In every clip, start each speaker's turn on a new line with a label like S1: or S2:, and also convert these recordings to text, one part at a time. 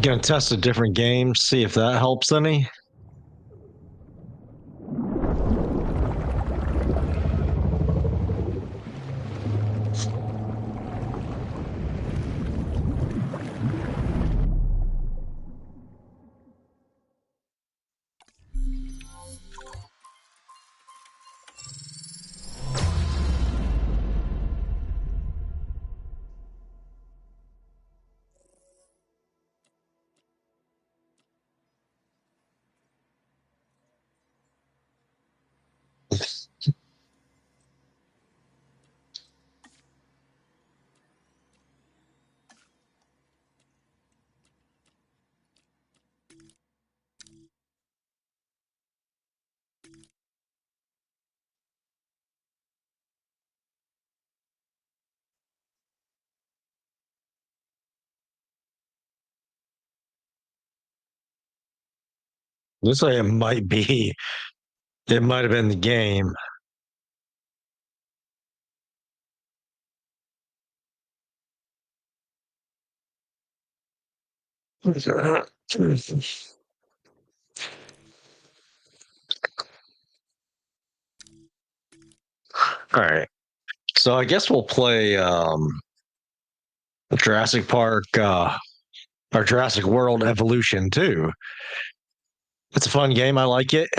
S1: Gonna test a different game, see if that helps any. Looks like it might have been the game. All right. So I guess we'll play Jurassic Park or Jurassic World Evolution too. It's a fun game. I like it.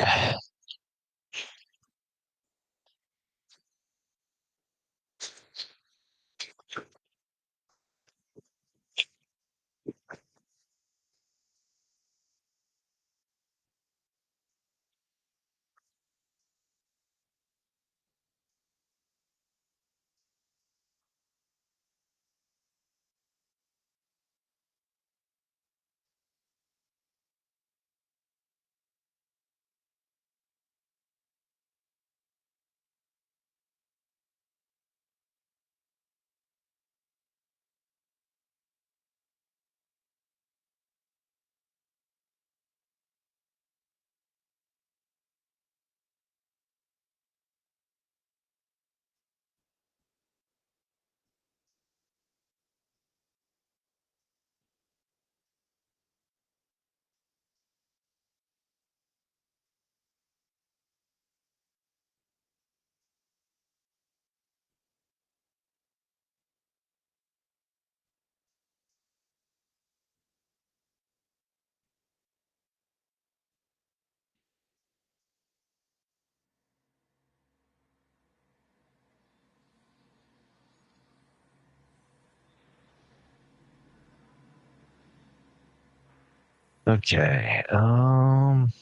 S1: Okay. I've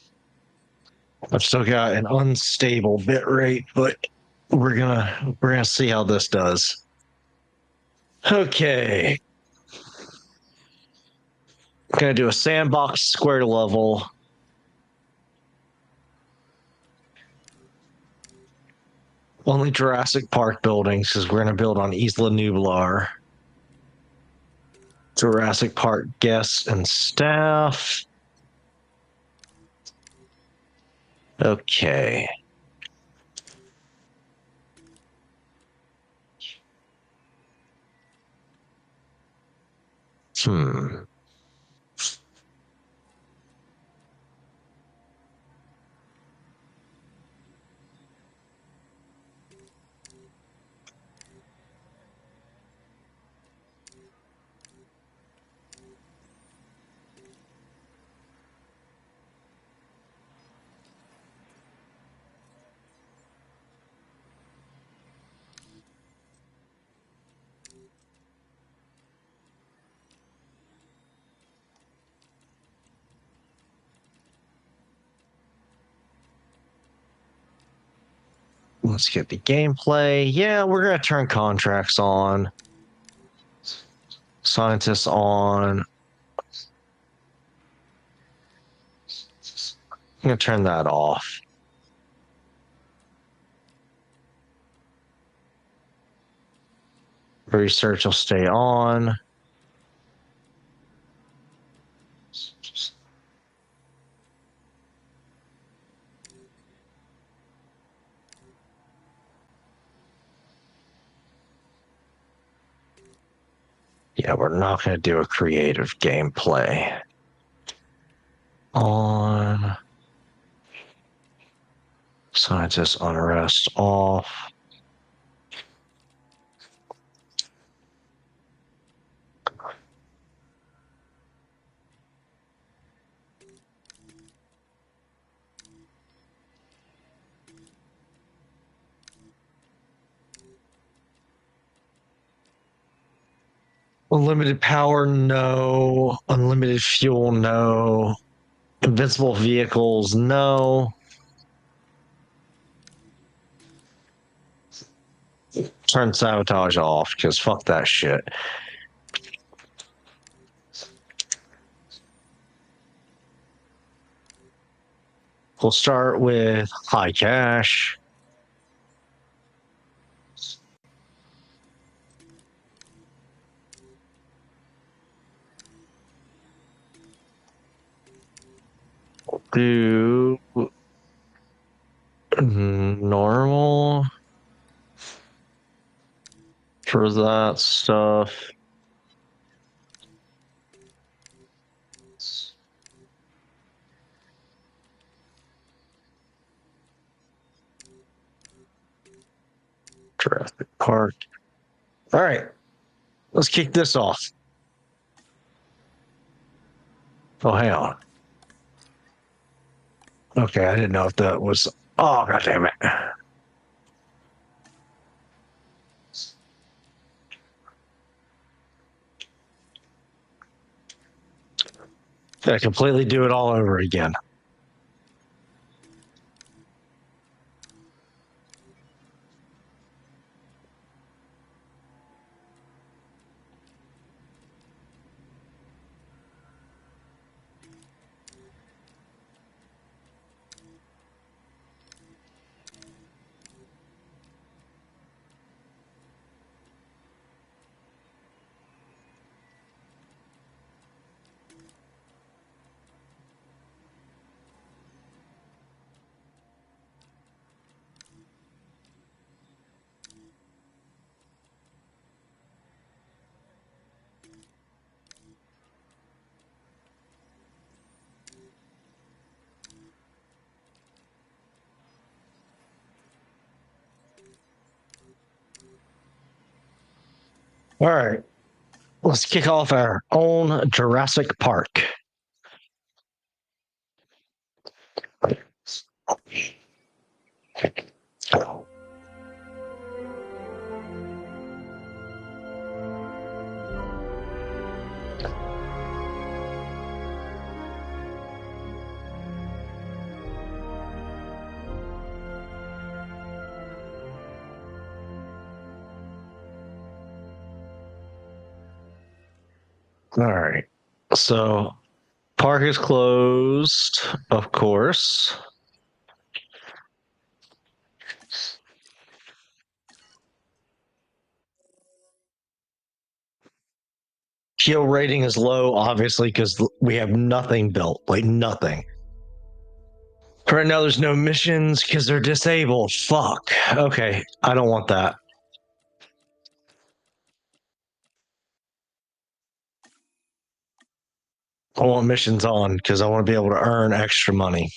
S1: still got an unstable bit rate, but we're gonna see how this does. Okay. Gonna do a sandbox square level. Only Jurassic Park buildings because we're gonna build on Isla Nublar. Jurassic Park guests and staff. Okay. Hmm. Let's get the gameplay. Yeah, we're gonna turn contracts on. Scientists on. I'm gonna turn that off. Research will stay on. Yeah, we're not gonna do a creative gameplay. On. Scientists on arrest off. Unlimited power, no. Unlimited fuel, no. Invincible vehicles, no. Turn sabotage off because fuck that shit. We'll start with high cash. Do normal for that stuff. Jurassic Park. All right, let's kick this off. Oh, hang on. Okay, I didn't know if that was. Oh, god damn it. Gotta completely do it all over again. All right, let's kick off our own Jurassic Park. All right. So park is closed, of course. Kill rating is low, obviously, because we have nothing built, like nothing. Right now, there's no missions because they're disabled. Fuck. Okay, I don't want that. I want missions on because I want to be able to earn extra money.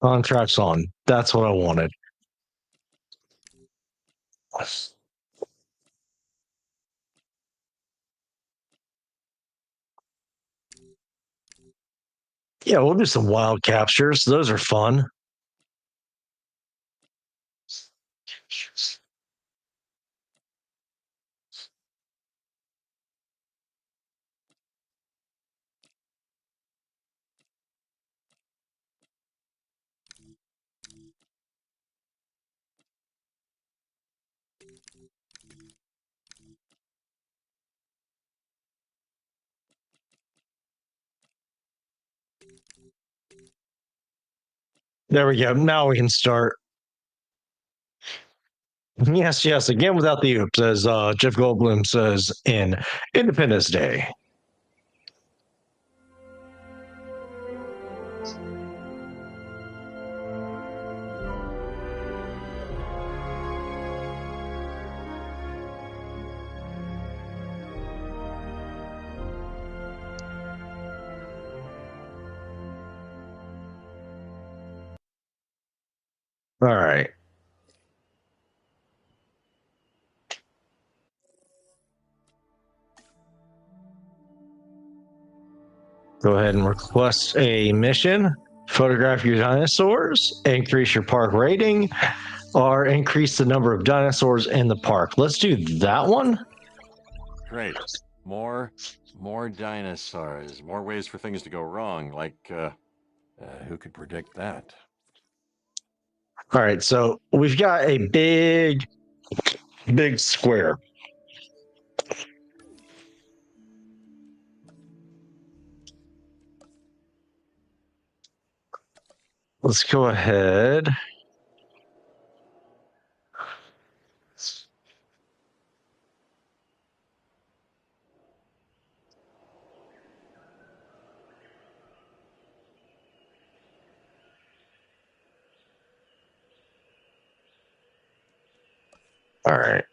S1: Contracts on. That's what I wanted. Yeah, we'll do some wild captures. Those are fun. There we go. Now we can start. Yes, yes. Again, without the oops, as Jeff Goldblum says in Independence Day. All right. Go ahead and request a mission. Photograph your dinosaurs, increase your park rating, or increase the number of dinosaurs in the park. Let's do that one.
S2: Great. More dinosaurs. More ways for things to go wrong. Like, who could predict that?
S1: All right, so we've got a big square. Let's go ahead. All right.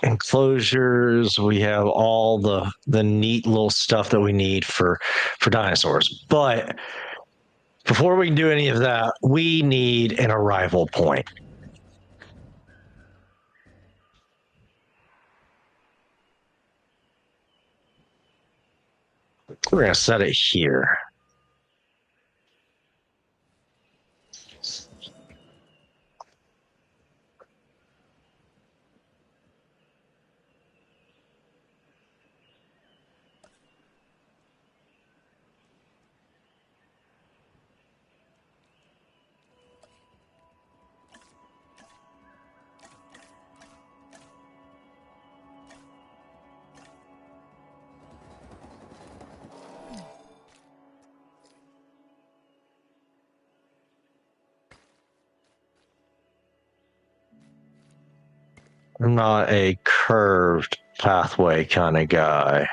S1: Enclosures, we have all the neat little stuff that we need for dinosaurs. But before we can do any of that, we need an arrival point. We're going to set it here. I'm not a curved pathway kind of guy.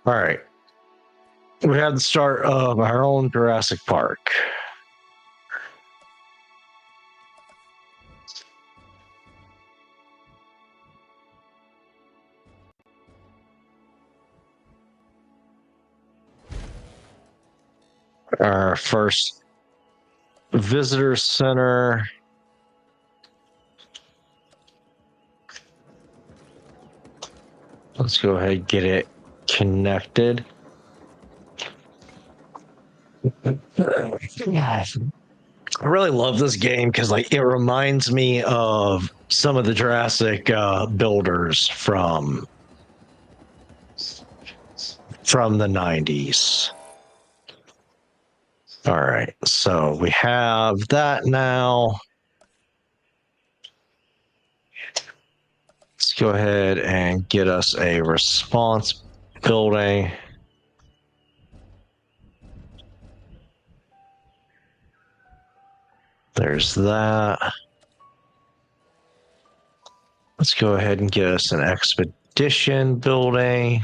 S1: All right. We have the start of our own Jurassic Park. Our first visitor center. Let's go ahead and get it connected. I really love this game because like it reminds me of some of the Jurassic builders from the 90s. All right, so we have that now. Let's go ahead and get us a response building. There's that. Let's go ahead and get us an expedition building.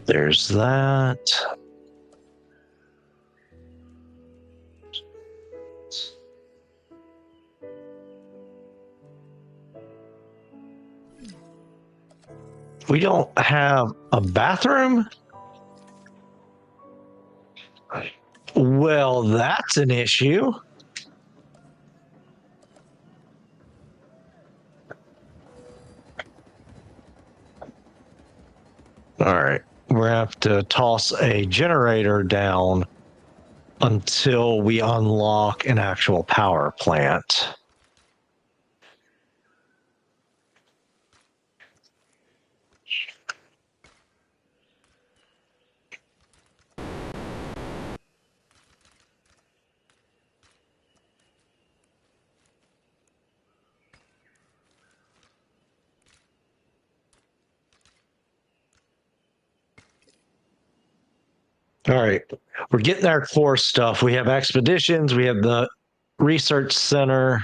S1: There's that. We don't have a bathroom? Well, that's an issue. All right. We're going to have to toss a generator down until we unlock an actual power plant. All right. We're getting our core stuff. We have expeditions, we have the research center.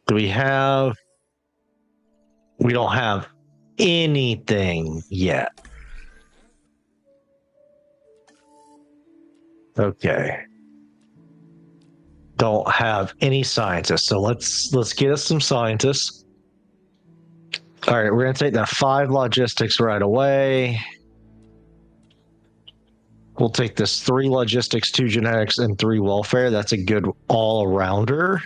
S1: Do we have? We don't have anything yet. Okay. Don't have any scientists. So let's get us some scientists. All right, we're gonna take that 5 logistics right away. We'll take this 3 logistics, 2 genetics, and 3 welfare. That's a good all-arounder.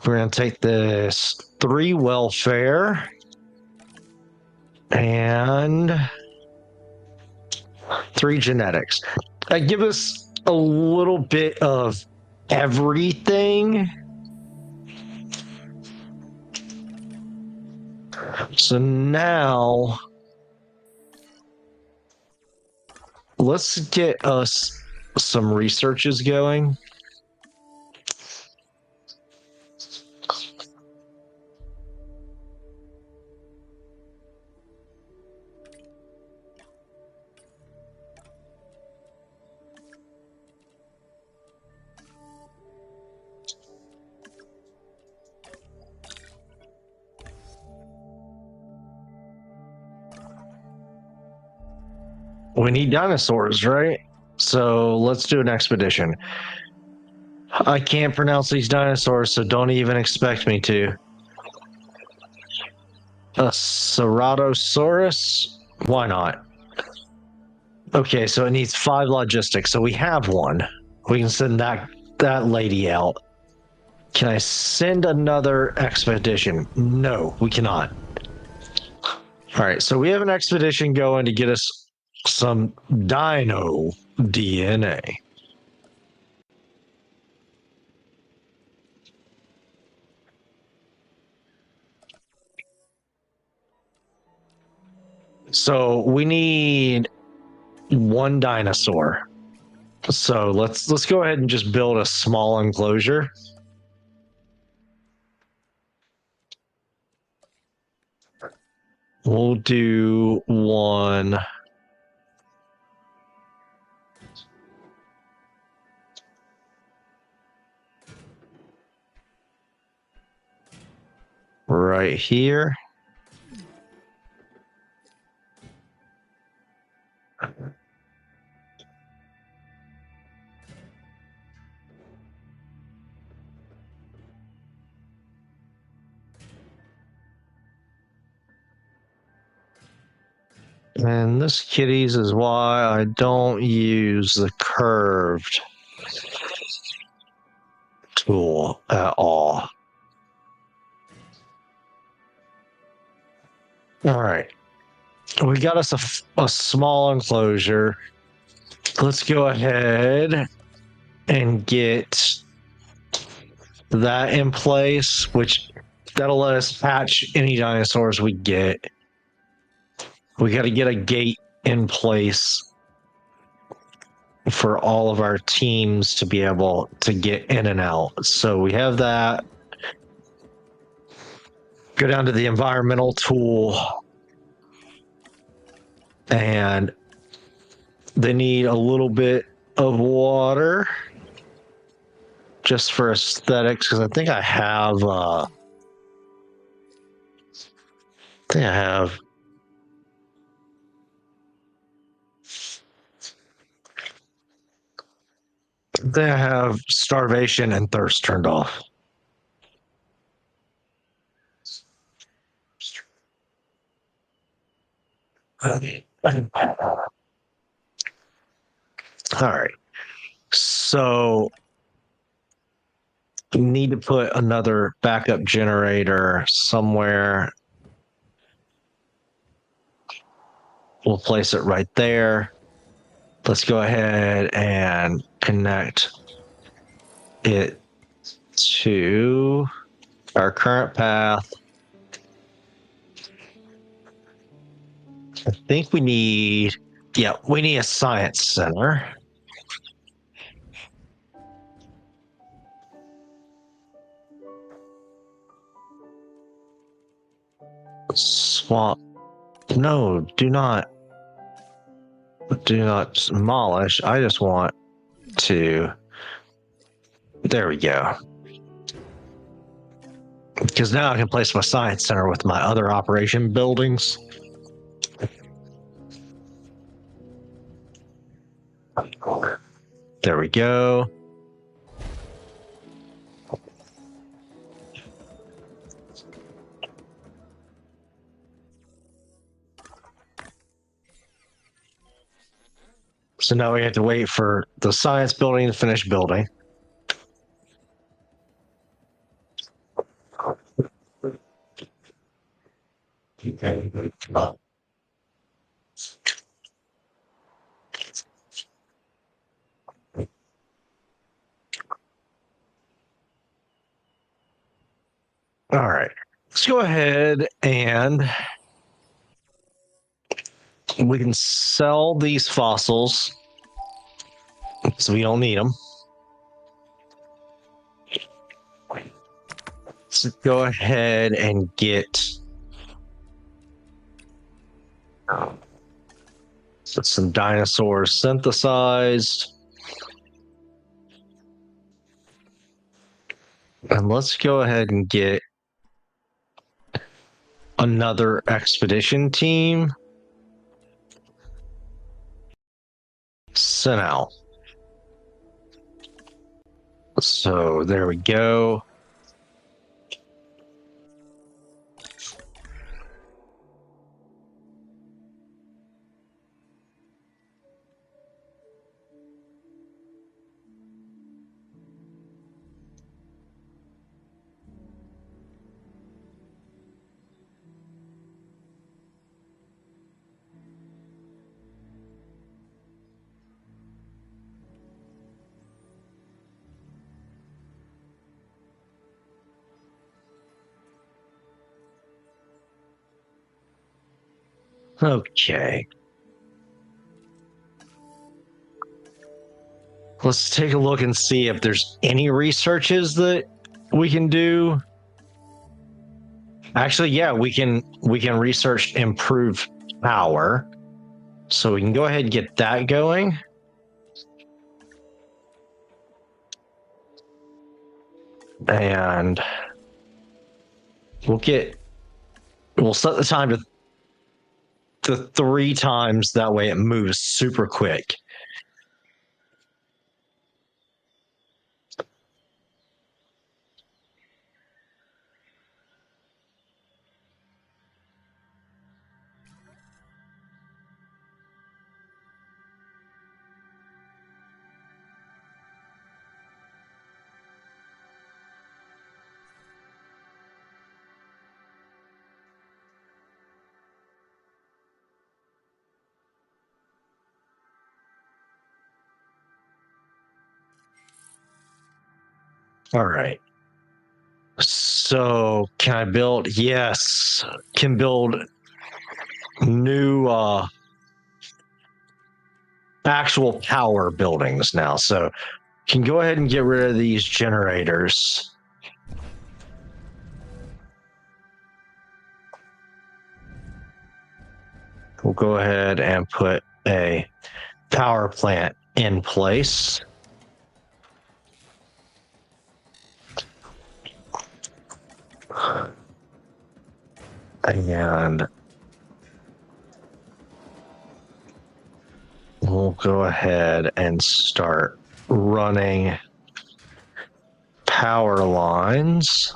S1: We're gonna take this 3 welfare and 3 genetics. Give us a little bit of everything. So now let's get us some researches going. We need dinosaurs, right? So let's do an expedition. I can't pronounce these dinosaurs, so don't even expect me to. A Ceratosaurus? Why not? Okay, so it needs 5 logistics. So we have one. We can send that lady out. Can I send another expedition? No, we cannot. All right, so we have an expedition going to get us some dino DNA. So we need 1 dinosaur. So let's go ahead and just build a small enclosure. We'll do 1. Right here. And this kitties is why I don't use the curved tool at all. All right. We got us a small enclosure. Let's go ahead and get that in place, which that'll let us hatch any dinosaurs we get. We got to get a gate in place for all of our teams to be able to get in and out. So we have that. Go down to the environmental tool, and they need a little bit of water just for aesthetics, because I think I have they have starvation and thirst turned off. All right. So We need to put another backup generator somewhere. We'll place it right there. Let's go ahead and connect it to our current path. I think we need a science center. Swamp. No, do not demolish. I just want to. There we go. Because now I can place my science center with my other operation buildings. There we go. So now we have to wait for the science building to finish building. All right, let's go ahead and we can sell these fossils so we don't need them. Let's go ahead and get some dinosaurs synthesized. And let's go ahead and get another expedition team sent out. So there we go. Okay. Let's take a look and see if there's any researches that we can do. Actually, yeah, we can research improved power. So we can go ahead and get that going. And we'll set the time to 3 times, that way it moves super quick. All right. So can I build? Yes. Can build new actual power buildings now. So can go ahead and get rid of these generators. We'll go ahead and put a power plant in place. And we'll go ahead and start running power lines.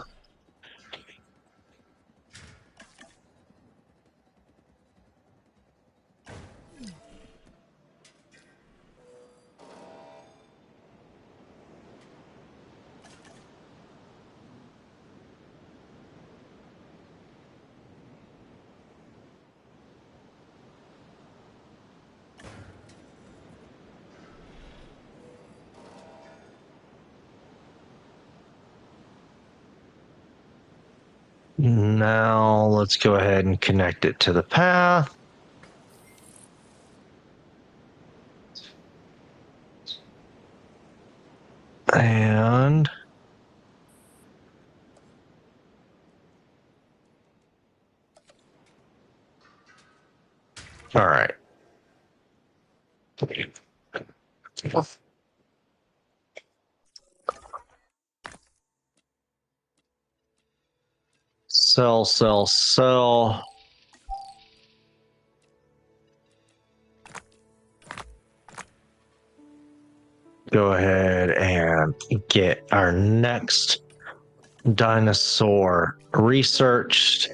S1: Now let's go ahead and connect it to the path. And all right. Sell. Go ahead and get our next dinosaur researched.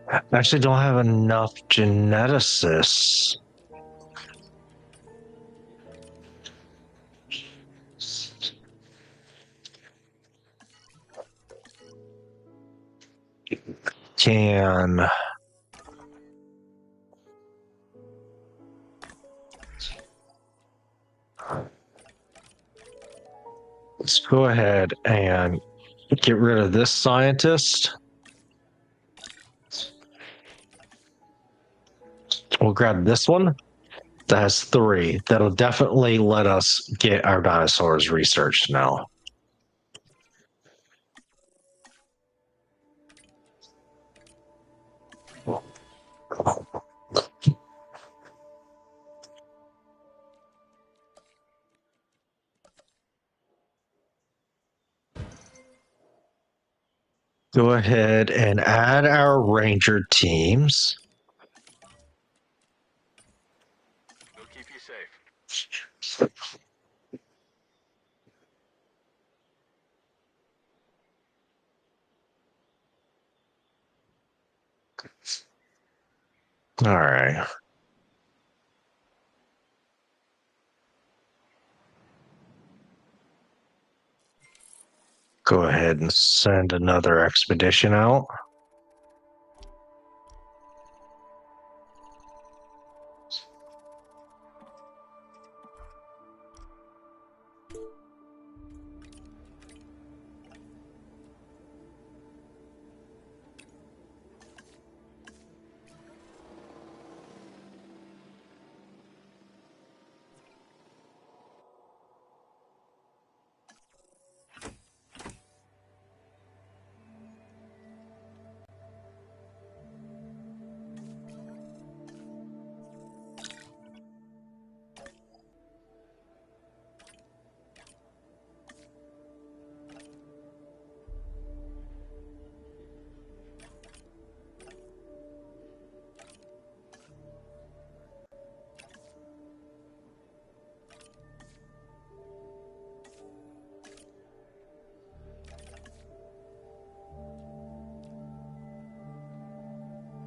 S1: I actually don't have enough geneticists. Can let's go ahead and get rid of this scientist. We'll grab this one that has 3. That'll definitely let us get our dinosaurs researched now. Go ahead and add our ranger teams.
S2: We'll keep you safe.
S1: All right. Go ahead and send another expedition out.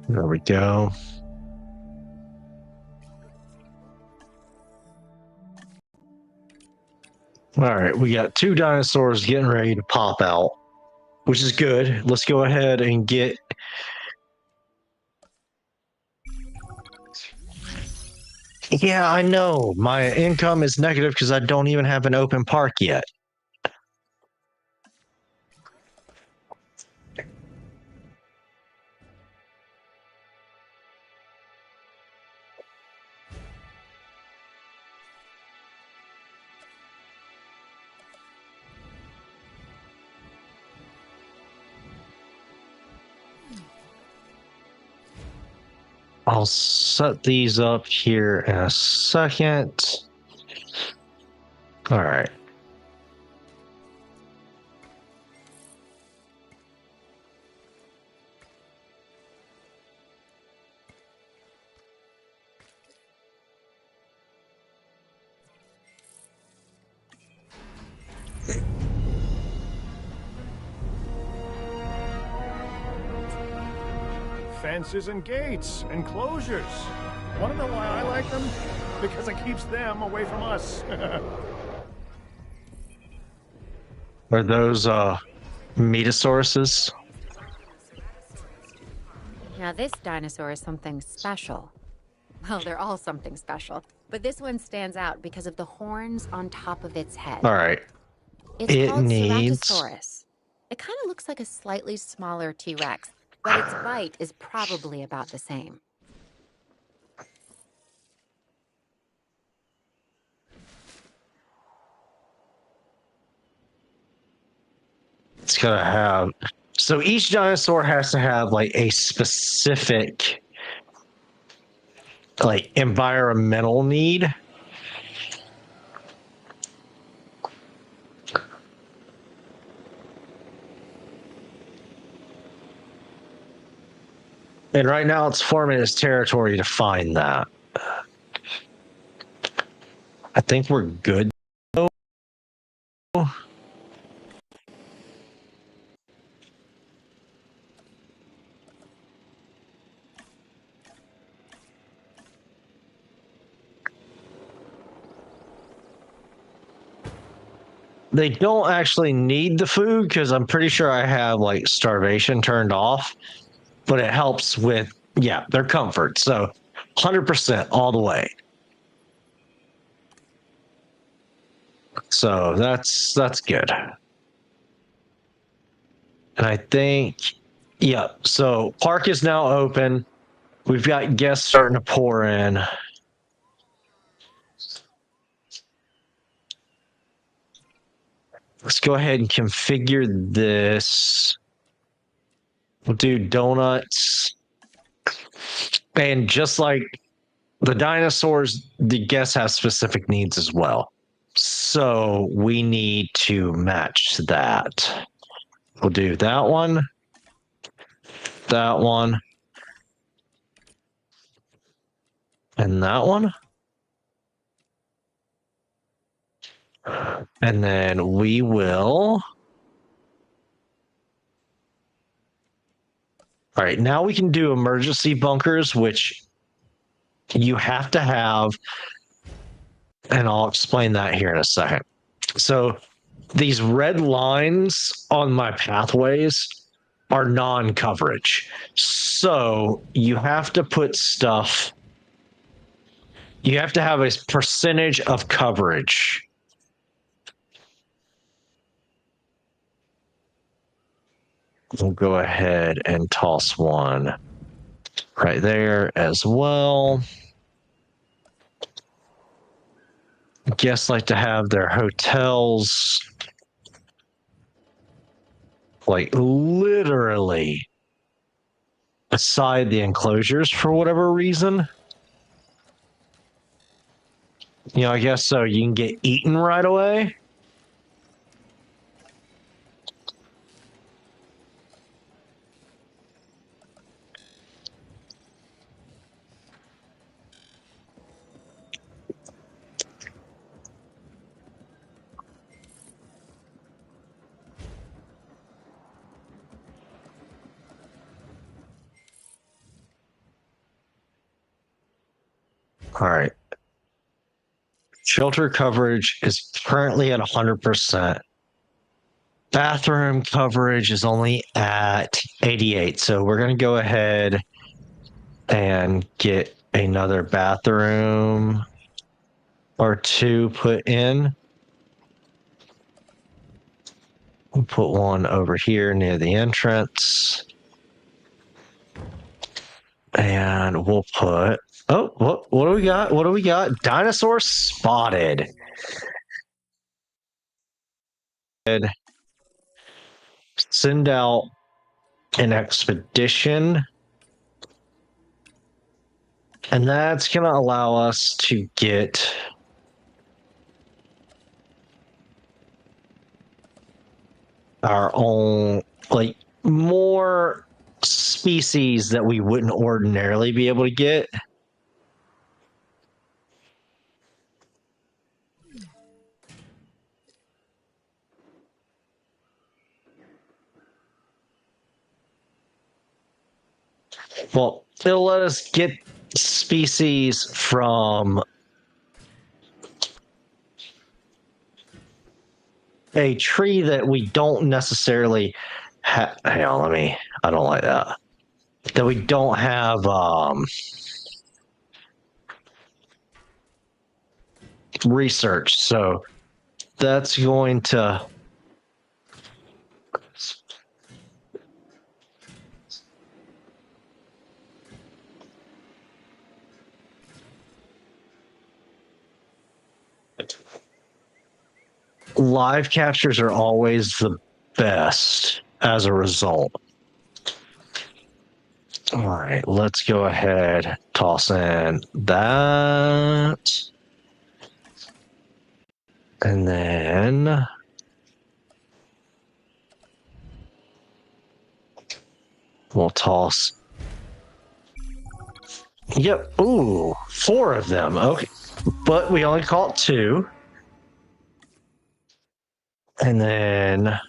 S1: There we go. All right, we got 2 dinosaurs getting ready to pop out, which is good. Let's go ahead and get. Yeah, I know. My income is negative because I don't even have an open park yet. I'll set these up here in a second. All right.
S3: Fences and gates, enclosures. Want to know why I like them? Because it keeps them away from us.
S1: Are those metasauruses?
S4: Now this dinosaur is something special. Well, they're all something special, But this one stands out because of the horns on top of its head.
S1: All right.
S4: It's
S1: It
S4: called
S1: needs...
S4: Ceratosaurus. It kind of looks like a slightly smaller T-Rex, but its bite is probably about the same.
S1: It's gonna have... So each dinosaur has to have like a specific like environmental need. And right now it's forming its territory to find that. I think we're good. They don't actually need the food because I'm pretty sure I have like starvation turned off, but it helps with, yeah, their comfort. So 100% all the way. So that's good. And I think, yeah, so park is now open. We've got guests starting to pour in. Let's go ahead and configure this. We'll do donuts. And just like the dinosaurs, the guests have specific needs as well. So we need to match that. We'll do that one, and that one. And then we will... All right, now we can do emergency bunkers, which you have to have, and I'll explain that here in a second. So these red lines on my pathways are non-coverage. So you have to put stuff, you have to have a percentage of coverage. We'll go ahead and toss one right there as well. Guests like to have their hotels like literally beside the enclosures for whatever reason. You know, I guess so you can get eaten right away. All right. Shelter coverage is currently at 100%. Bathroom coverage is only at 88. So we're going to go ahead and get another bathroom or two put in. We'll put one over here near the entrance. And we'll put... Oh, what do we got? What do we got? Dinosaur spotted. Send out an expedition. And that's going to allow us to get our own, like, more species that we wouldn't ordinarily be able to get. Well, it'll let us get species from a tree that we don't necessarily have. Hang on, I don't like that. That we don't have, research. So that's going to live captures are always the best as a result. All right, let's go ahead, toss in that. And then we'll toss. Yep. Ooh, 4 of them. Okay. But we only caught 2. And then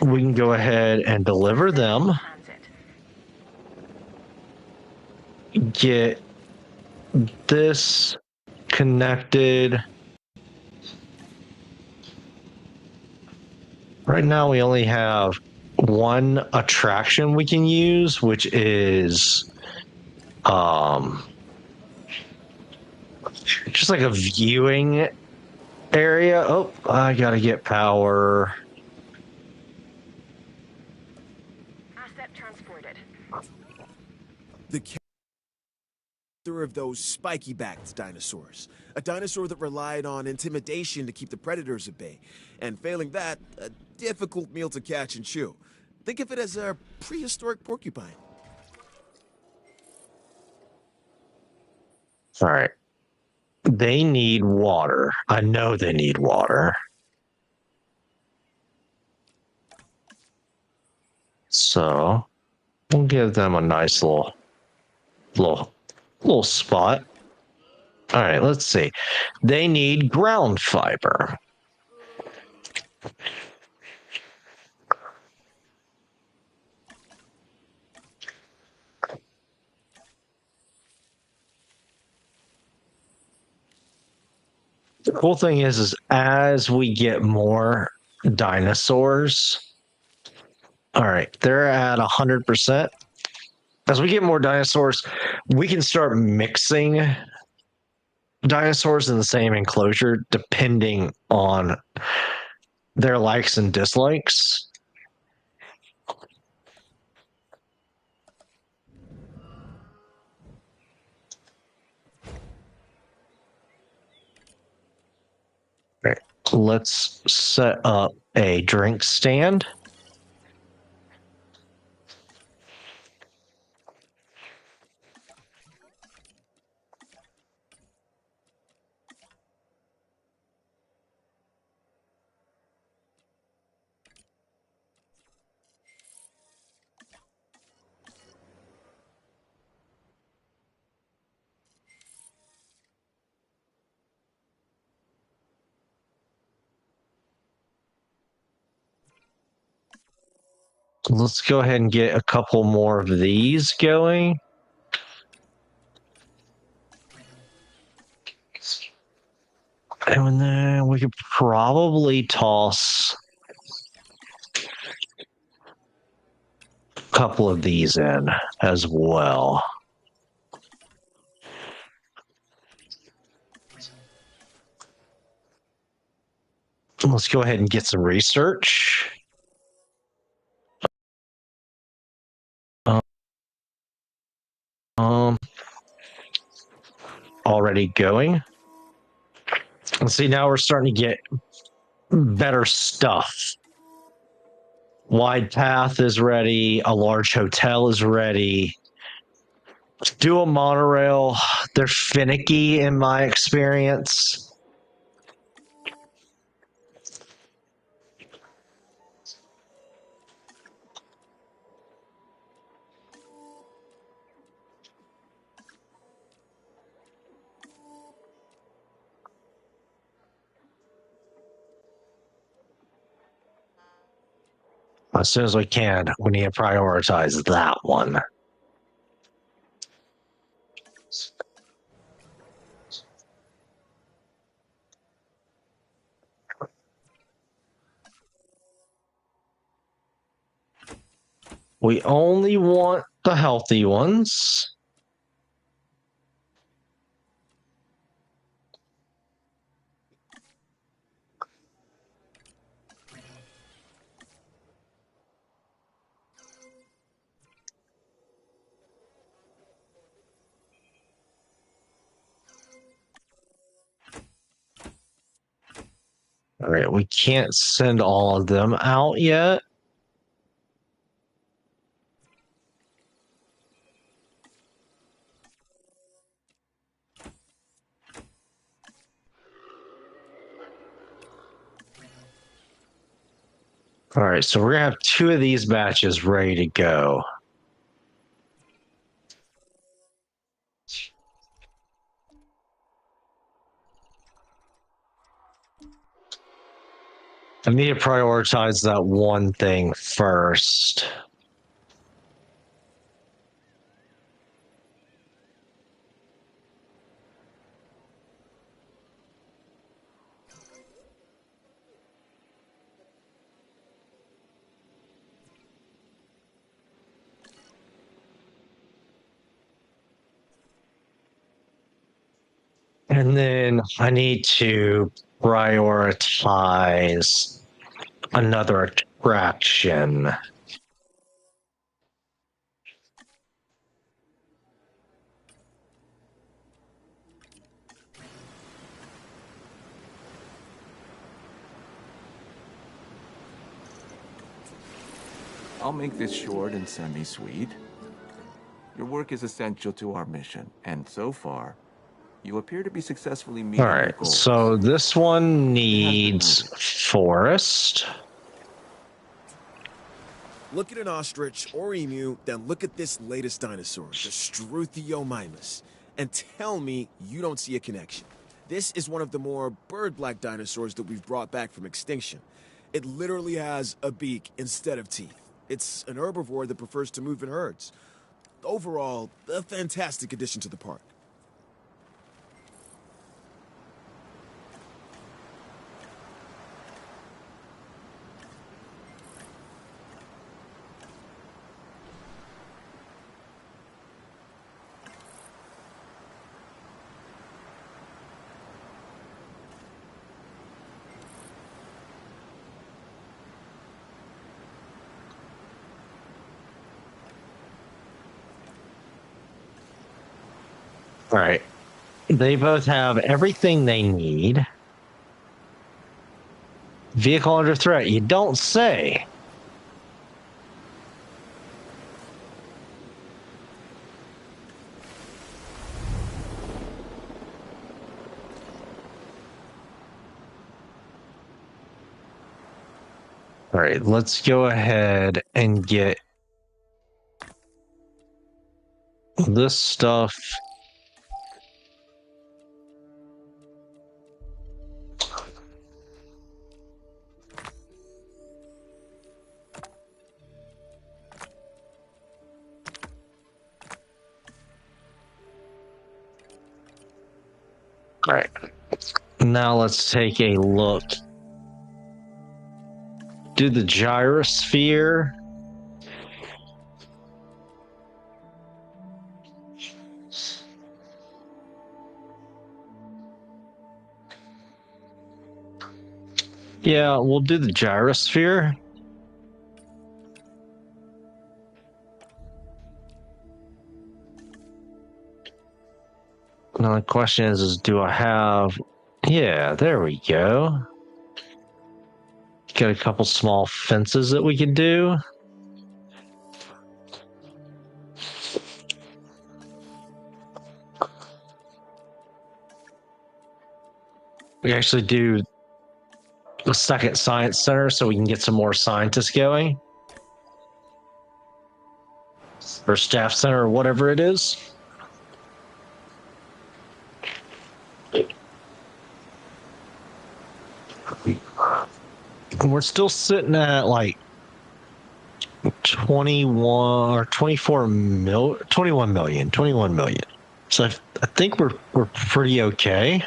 S1: we can go ahead and deliver them. Get this connected. Right now we only have one attraction we can use, which is just like a viewing area. Oh, I gotta get power.
S5: Asset transported.
S6: The character of those spiky-backed dinosaurs. A dinosaur that relied on intimidation to keep the predators at bay. And failing that, a difficult meal to catch and chew. Think of it as a prehistoric porcupine.
S1: All right. They need water. I know they need water. So we'll give them a nice little spot. All right, let's see. They need ground fiber. The cool thing is as we get more dinosaurs, all right, they're at 100%. As we get more dinosaurs, we can start mixing dinosaurs in the same enclosure depending on their likes and dislikes. Right. Let's set up a drink stand. Let's go ahead and get a couple more of these going. And then we could probably toss a couple of these in as well. Let's go ahead and get some research. Already going. Let's see, now we're starting to get better stuff. Wide path is ready. A large hotel is ready. Do a monorail. They're finicky in my experience. As soon as we can, we need to prioritize that one. We only want the healthy ones. All right, we can't send all of them out yet. All right, so we're gonna have 2 of these batches ready to go. I need to prioritize that one thing first. And then I need to prioritize another attraction.
S7: I'll make this short and semi-sweet. Your work is essential to our mission, and so far, you appear to be successfully meeting
S1: All
S7: your
S1: right,
S7: goals.
S1: so this one
S7: It has been
S1: needs
S7: noted.
S1: forest.
S6: Look at an ostrich or emu, then look at this latest dinosaur, the Struthiomimus, and tell me you don't see a connection. This is one of the more bird-like dinosaurs that we've brought back from extinction. It literally has a beak instead of teeth. It's an herbivore that prefers to move in herds. Overall, a fantastic addition to the park.
S1: All right, they both have everything they need. Vehicle under threat, you don't say. All right, let's go ahead and get this stuff. All right, now let's take a look. Do the gyrosphere. Yeah, we'll do the gyrosphere. Now the question is do I have... Yeah, there we go. Got a couple small fences that we can do. We actually do a second science center so we can get some more scientists going. Or staff center or whatever it is. And we're still sitting at like 21 or 24 mil, 21 million, 21 million. So I think we're pretty okay.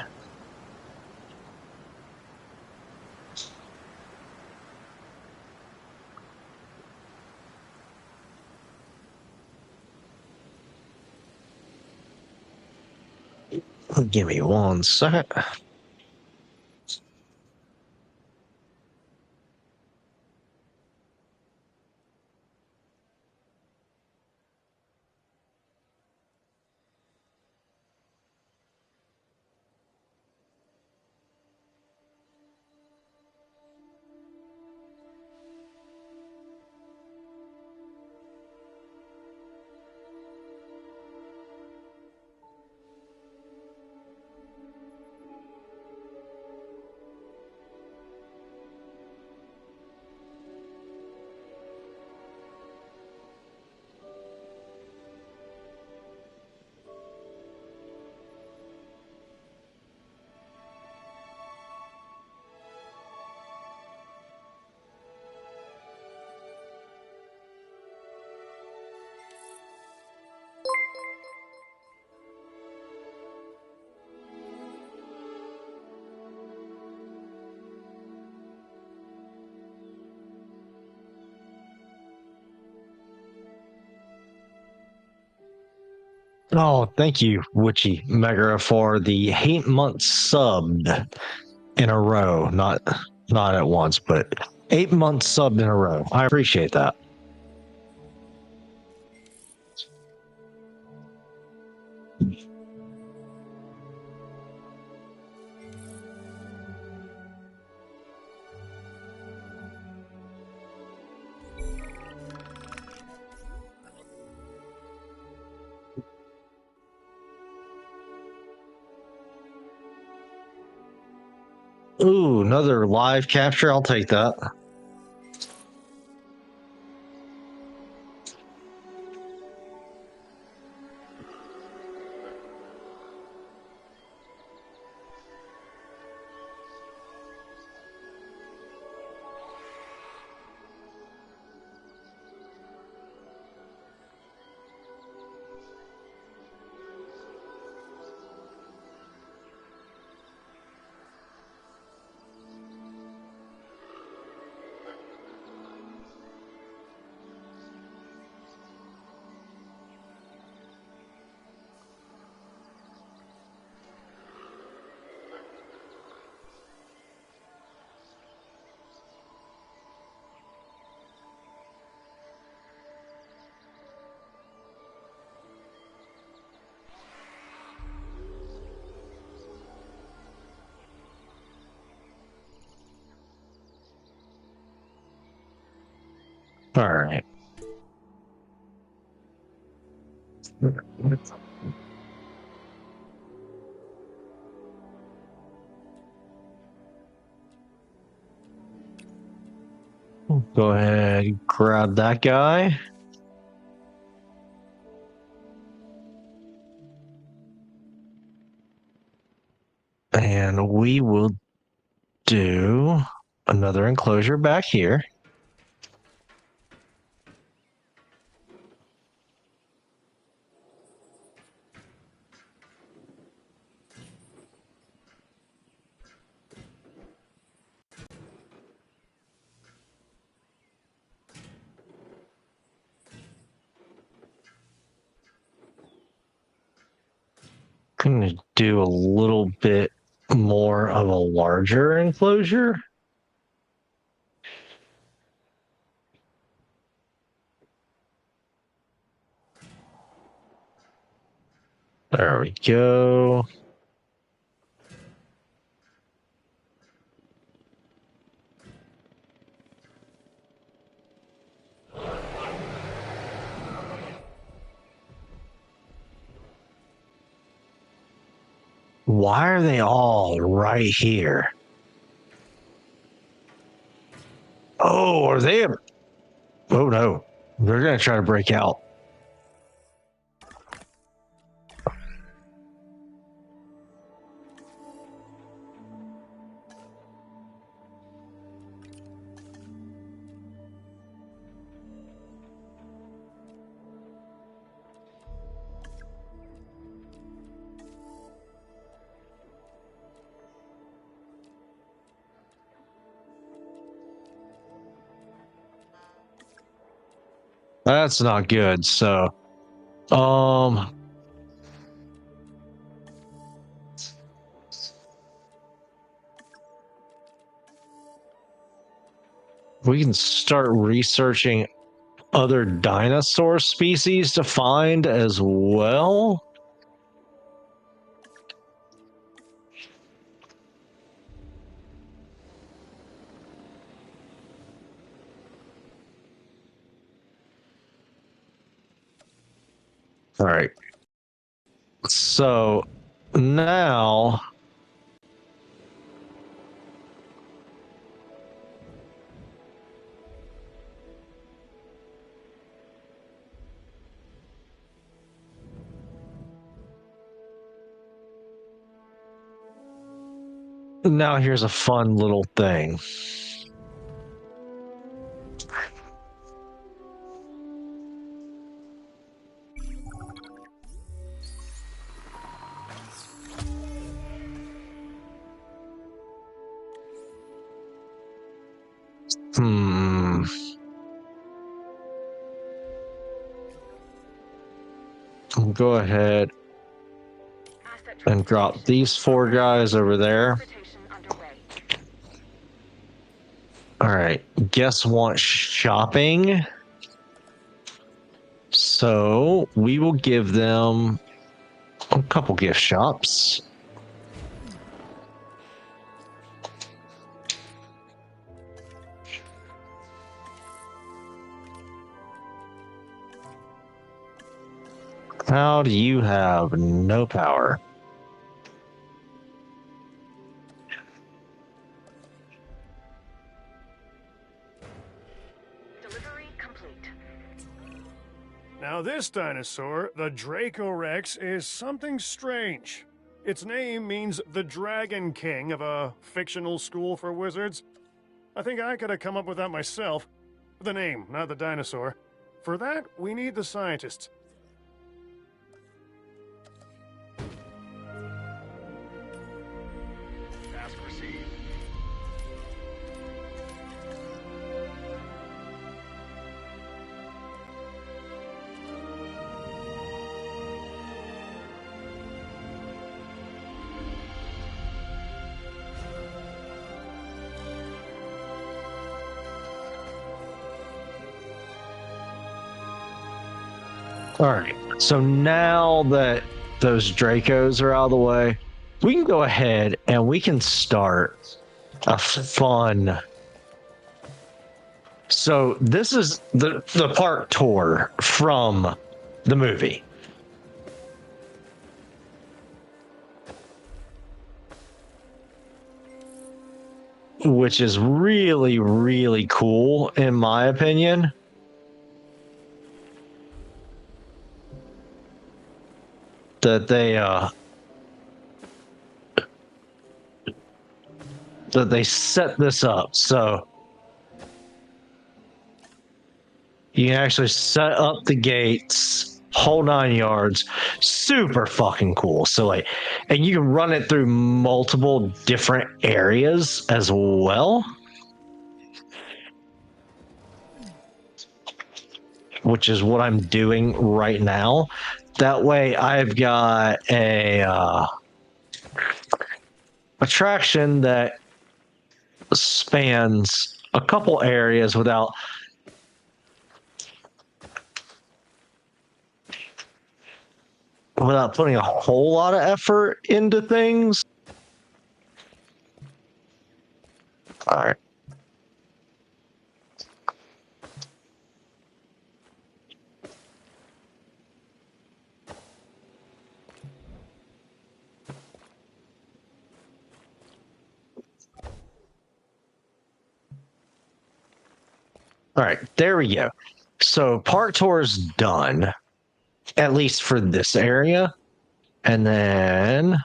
S1: Give me 1 second. Oh, thank you, Witchy Megara, for the 8 months subbed in a row. Not at once, but 8 months subbed in a row. I appreciate that. Ooh, another live capture. I'll take that. All right. Go ahead, grab that guy. And we will do another enclosure back here. I'm going to do a little bit more of a larger enclosure. There we go. Why are they all right here? Oh, are they? Oh no, they're going to try to break out. That's not good. So, um, we can start researching other dinosaur species to find as well. All right. So now here's a fun little thing. Hmm. We'll go ahead
S5: Asset
S1: and drop
S5: transportation.
S1: these 4 guys over there.
S5: Transportation underway.
S1: All right, guess wants shopping. So we will give them a couple gift shops. How do you have no power?
S5: Delivery complete.
S3: Now, this dinosaur, the Dracorex, is something strange. Its name means the Dragon King of a fictional school for wizards. I think I could have come up with that myself. The name, not the dinosaur. For that, we need the scientists.
S2: Task received.
S1: All right. So now that those Dracos are out of the way, we can go ahead and we can start a fun. So this is the park tour from the movie. Which is really, really cool, in my opinion. That they set this up so you can actually set up the gates, whole 9 yards. Super fucking cool. So like, and you can run it through multiple different areas as well, which is what I'm doing right now. That way I've got a attraction that spans a couple areas without putting a whole lot of effort into things. All right. All right, there we go. So park tour is done, at least for this area. And then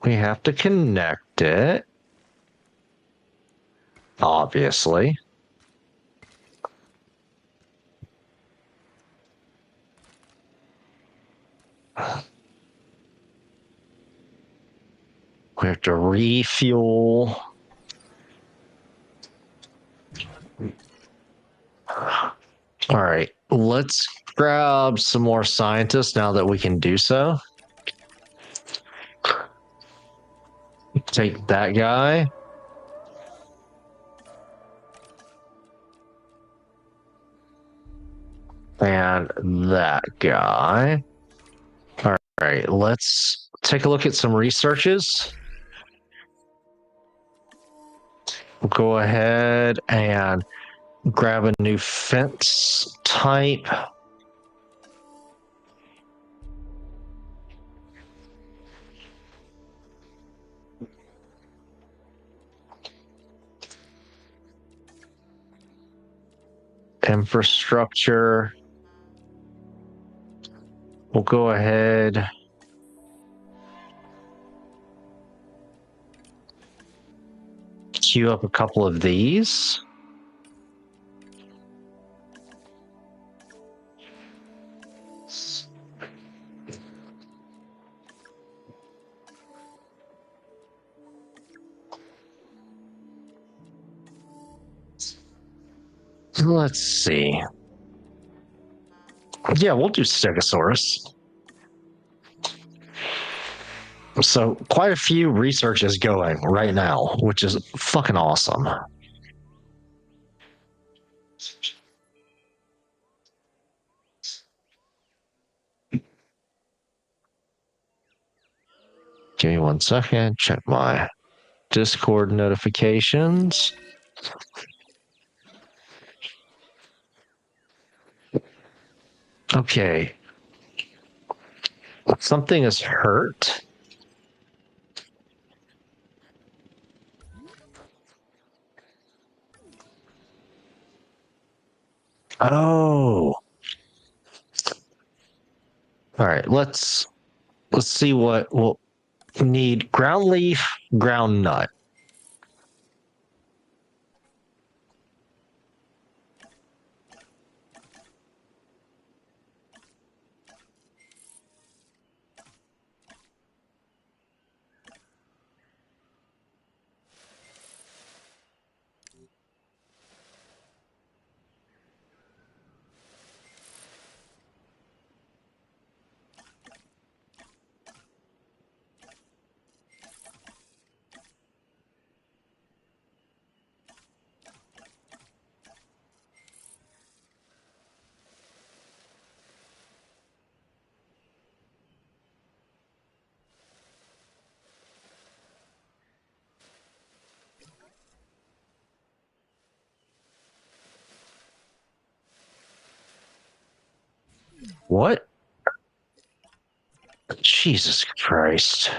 S1: we have to connect it, obviously. We have to refuel. All right, let's grab some more scientists now that we can do so. Take that guy. And that guy. All right, let's take a look at some researches. We'll go ahead and grab a new fence type. Infrastructure. We'll go ahead. Queue up a couple of these. Let's see. Yeah, we'll do Stegosaurus. So quite a few research is going right now, which is fucking awesome. Give me 1 second. Check my Discord notifications. Okay. Something is hurt. Oh. All right, let's see what we'll need. Ground leaf, ground nut. What? Jesus Christ.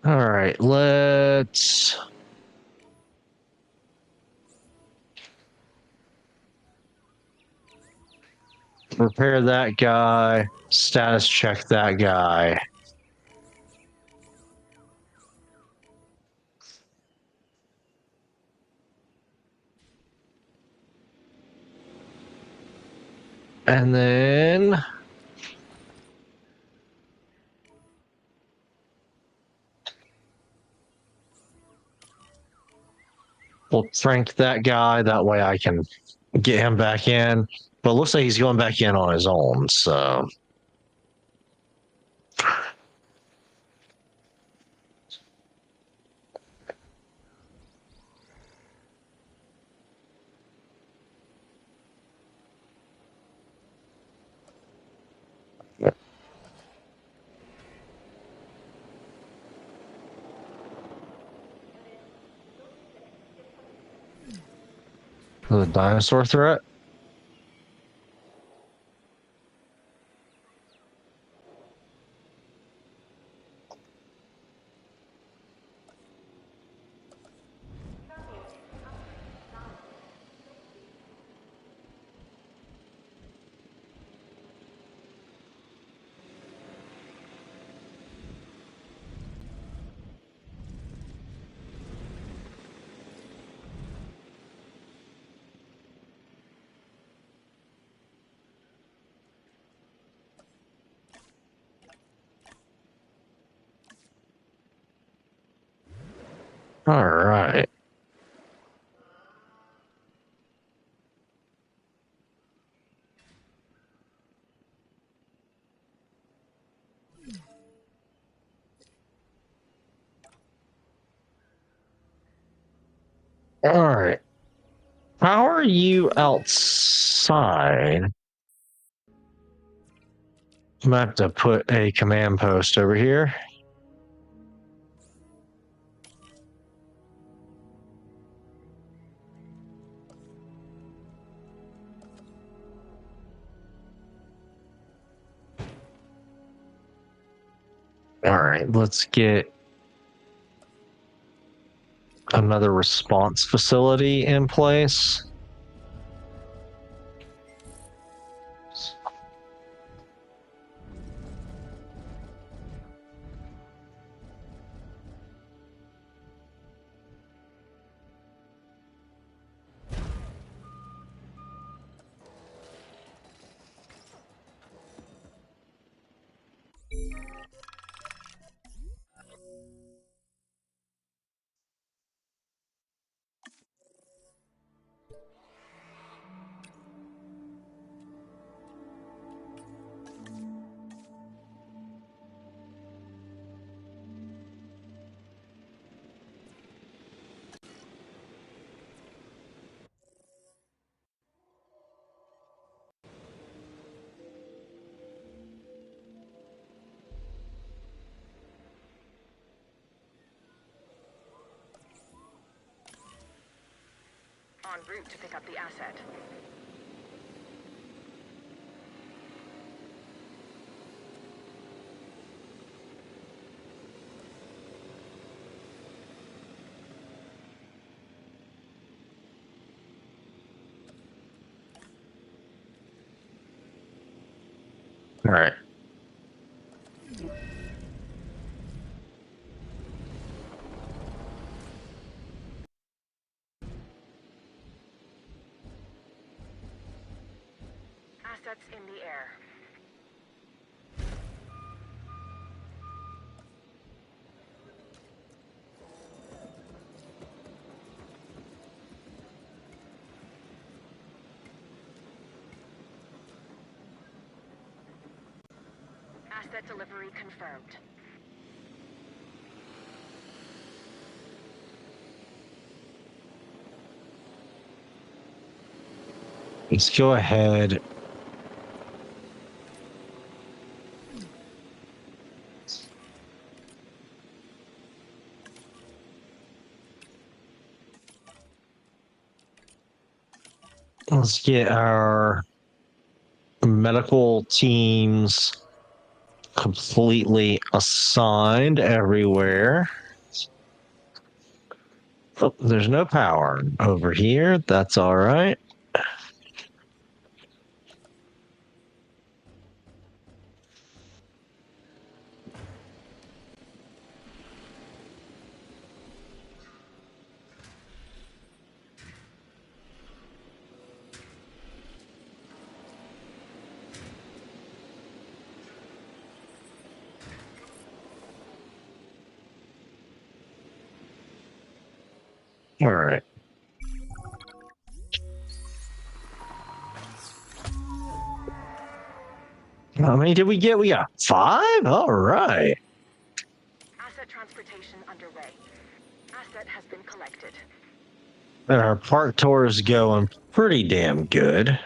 S1: All right, let's repair that guy, status check that guy. And then we'll trank that guy. That way I can get him back in. But it looks like he's going back in on his own. So the dinosaur threat. All right. All right. How are you outside? I'm gonna have to put a command post over here. All right, let's get another response facility in place.
S5: en route to pick up the asset.
S1: All right.
S5: Assets in the air. Asset delivery confirmed.
S1: Let's go ahead. Let's get our medical teams completely assigned everywhere. Oh, there's no power over here. That's all right. All right. How many did we get? We got 5? All right.
S5: Asset transportation underway. Asset has been collected.
S1: And our park tour is going pretty damn good.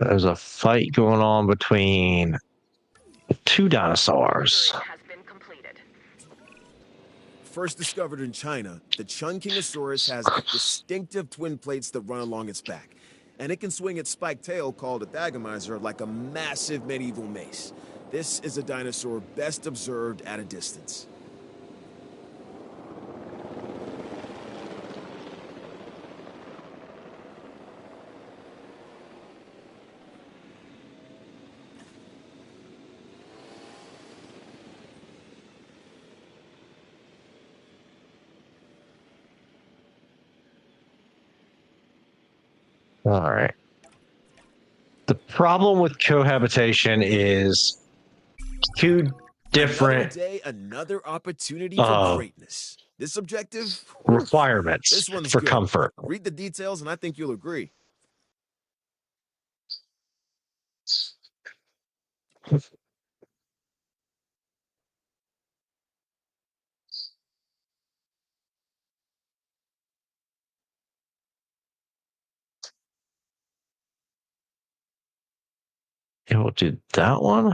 S1: There's a fight going on between 2 dinosaurs.
S5: Delivery has been completed.
S6: First discovered in China, the Chungkingosaurus has distinctive twin plates that run along its back. And it can swing its spiked tail, called a thagomizer, like a massive medieval mace. This is a dinosaur best observed at a distance.
S1: All right. The problem with cohabitation is 2 different
S6: Another day, another opportunity for greatness. This objective?
S1: requirements
S6: This one's
S1: for
S6: good.
S1: comfort.
S6: Read the details and I think you'll agree.
S1: It will do that one.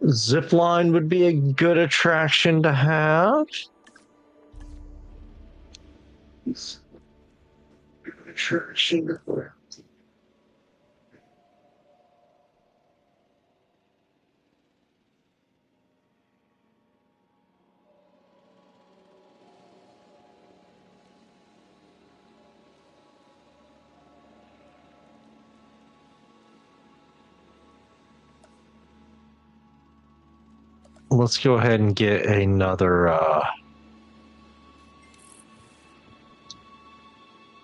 S1: Zipline would be a good attraction to have. let's go ahead and get another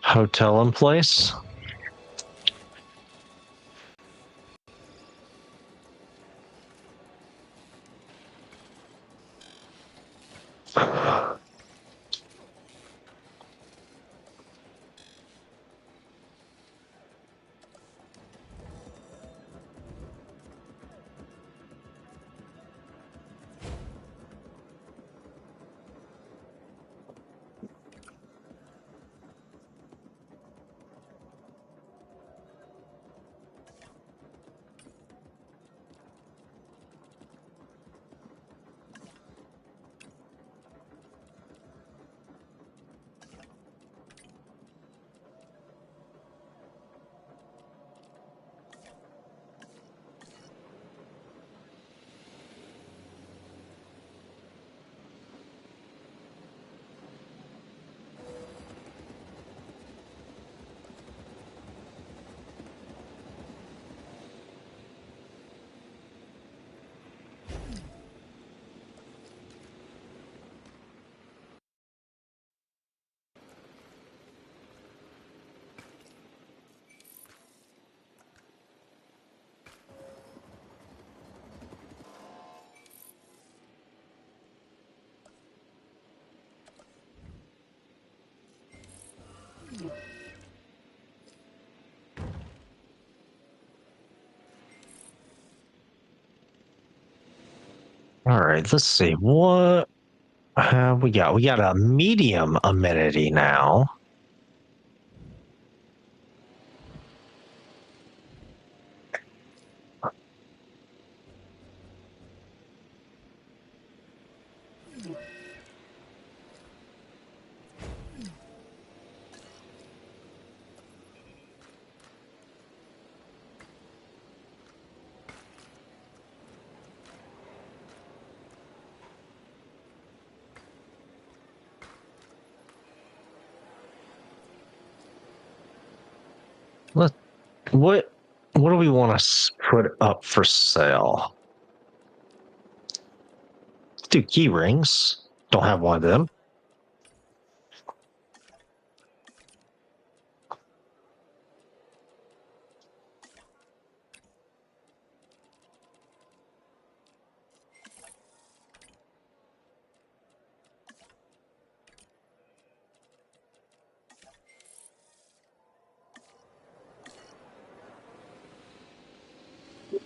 S1: hotel in place. All right, let's see what we got. We got a medium amenity now. Let what do we want to put up for sale? Let's do key rings. Don't have one of them.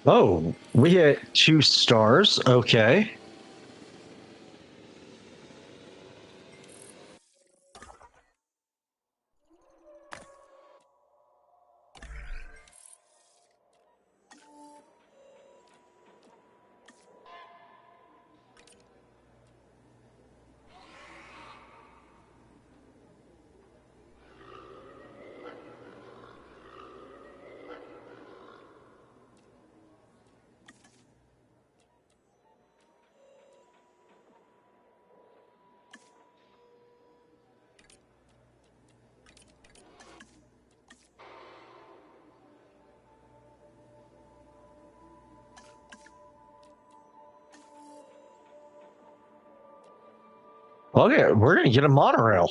S1: Oh, we get 2 stars. Okay. Okay, we're gonna get a monorail.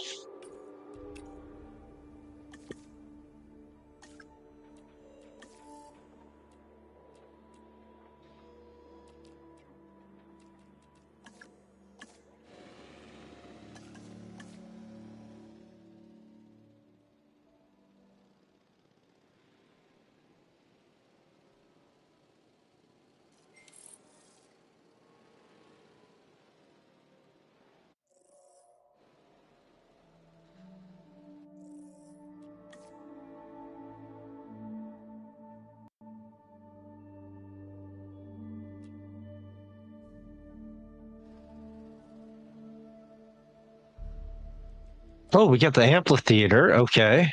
S1: Oh, we got the amphitheater. Okay.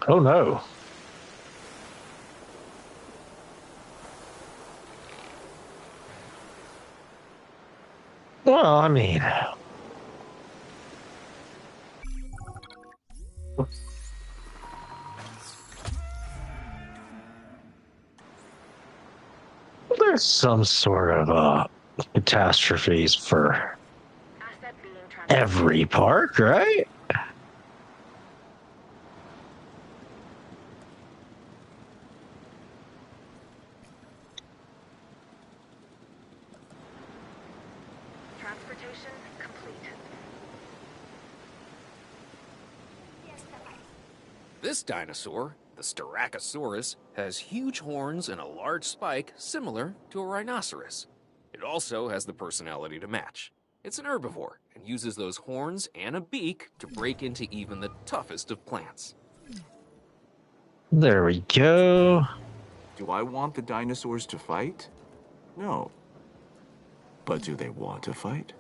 S1: Oh no. Well, I mean, there's some sort of catastrophes for
S5: Asset being
S1: every park, right?
S5: Transportation complete.
S8: This dinosaur, the Styracosaurus, has huge horns and a large spike similar to a rhinoceros. It also has the personality to match. It's an herbivore and uses those horns and a beak to break into even the toughest of plants.
S1: There we go.
S7: Do I want the dinosaurs to fight? No. But do they want to fight?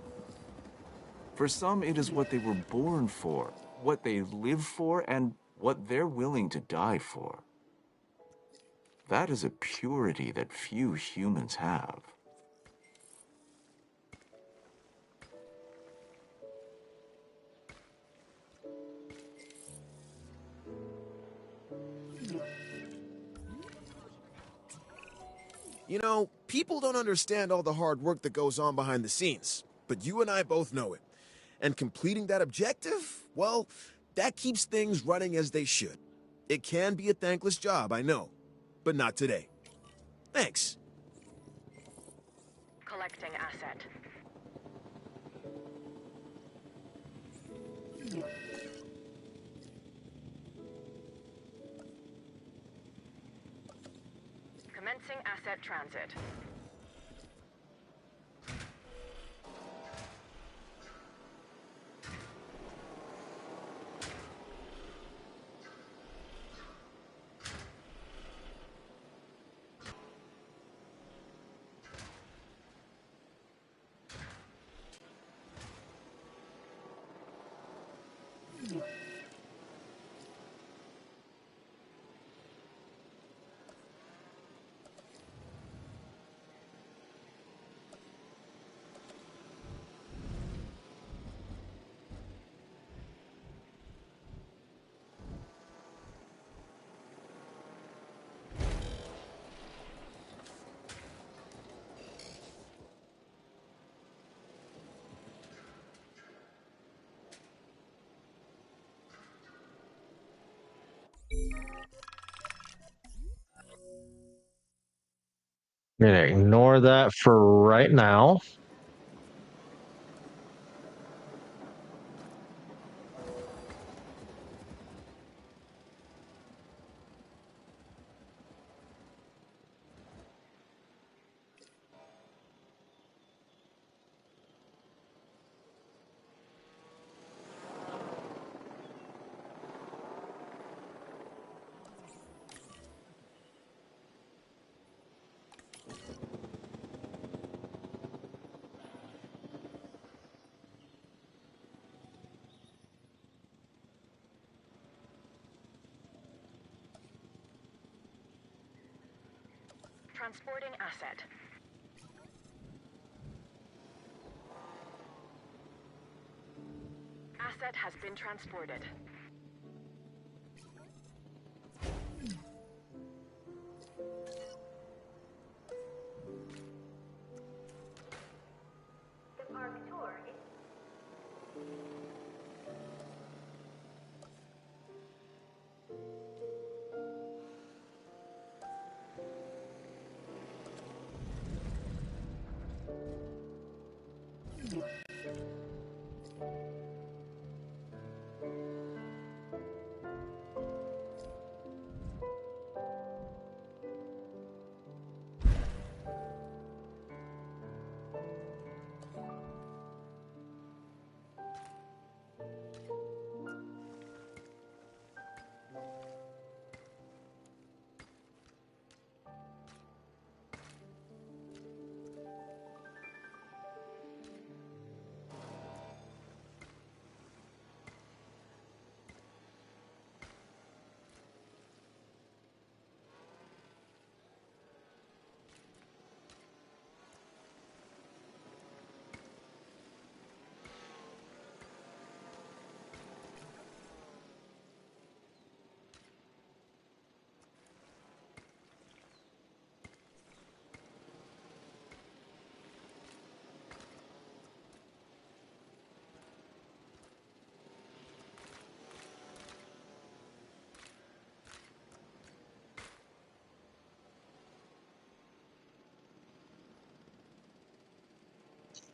S7: For some, it is what they were born for, what they live for, and what they're willing to die for. That is a purity that few humans have.
S6: You know, people don't understand all the hard work that goes on behind the scenes, but you and I both know it. And completing that objective, well, that keeps things running as they should. It can be a thankless job, I know, but not today. Thanks.
S5: Collecting asset. Commencing asset transit.
S1: I'm gonna ignore that for right now.
S5: Transporting asset. Asset has been transported.
S9: The park tour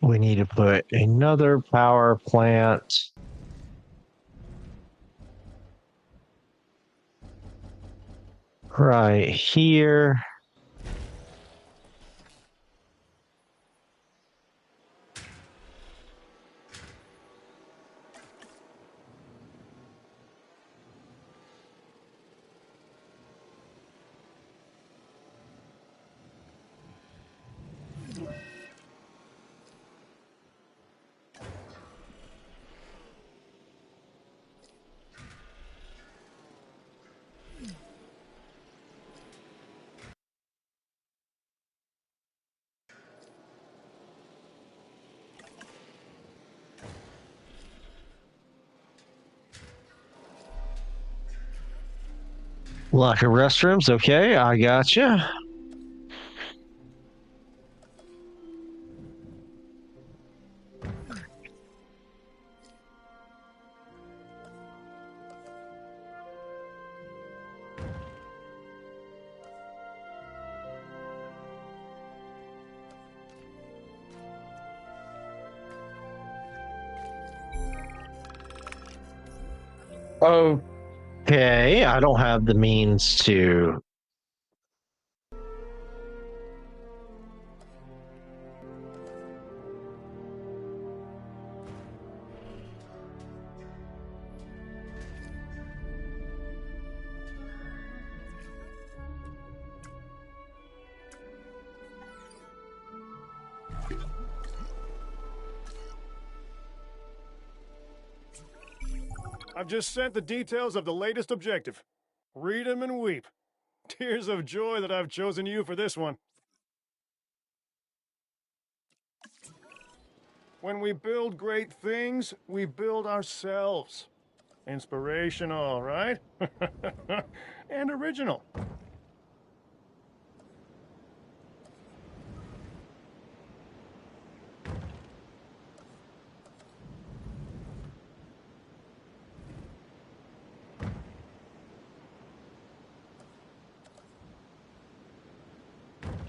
S1: We need to put another power plant right here. Locker restrooms, okay, I gotcha. Okay, I don't have the means to.
S3: I've just sent the details of the latest objective. Read 'em and weep. Tears of joy that I've chosen you for this one. When we build great things, we build ourselves. Inspirational, right? And original.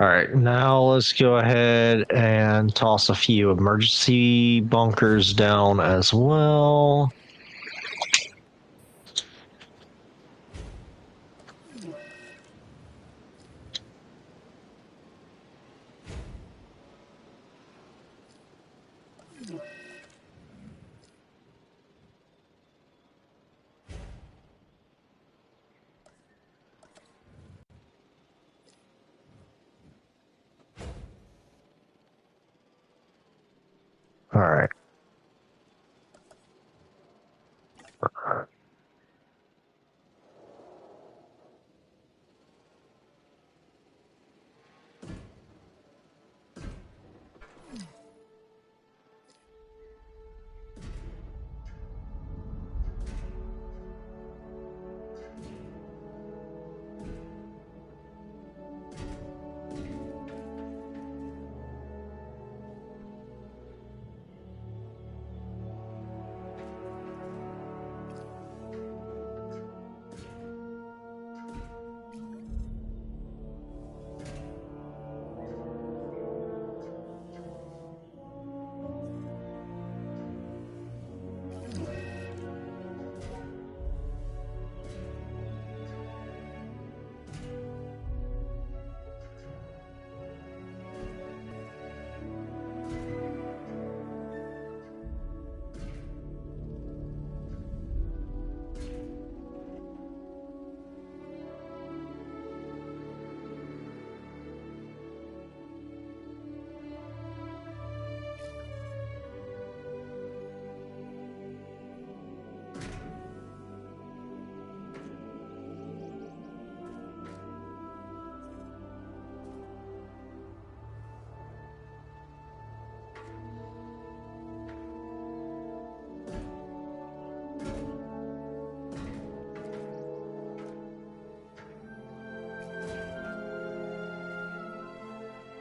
S1: All right, now let's go ahead and toss a few emergency bunkers down as well. All right.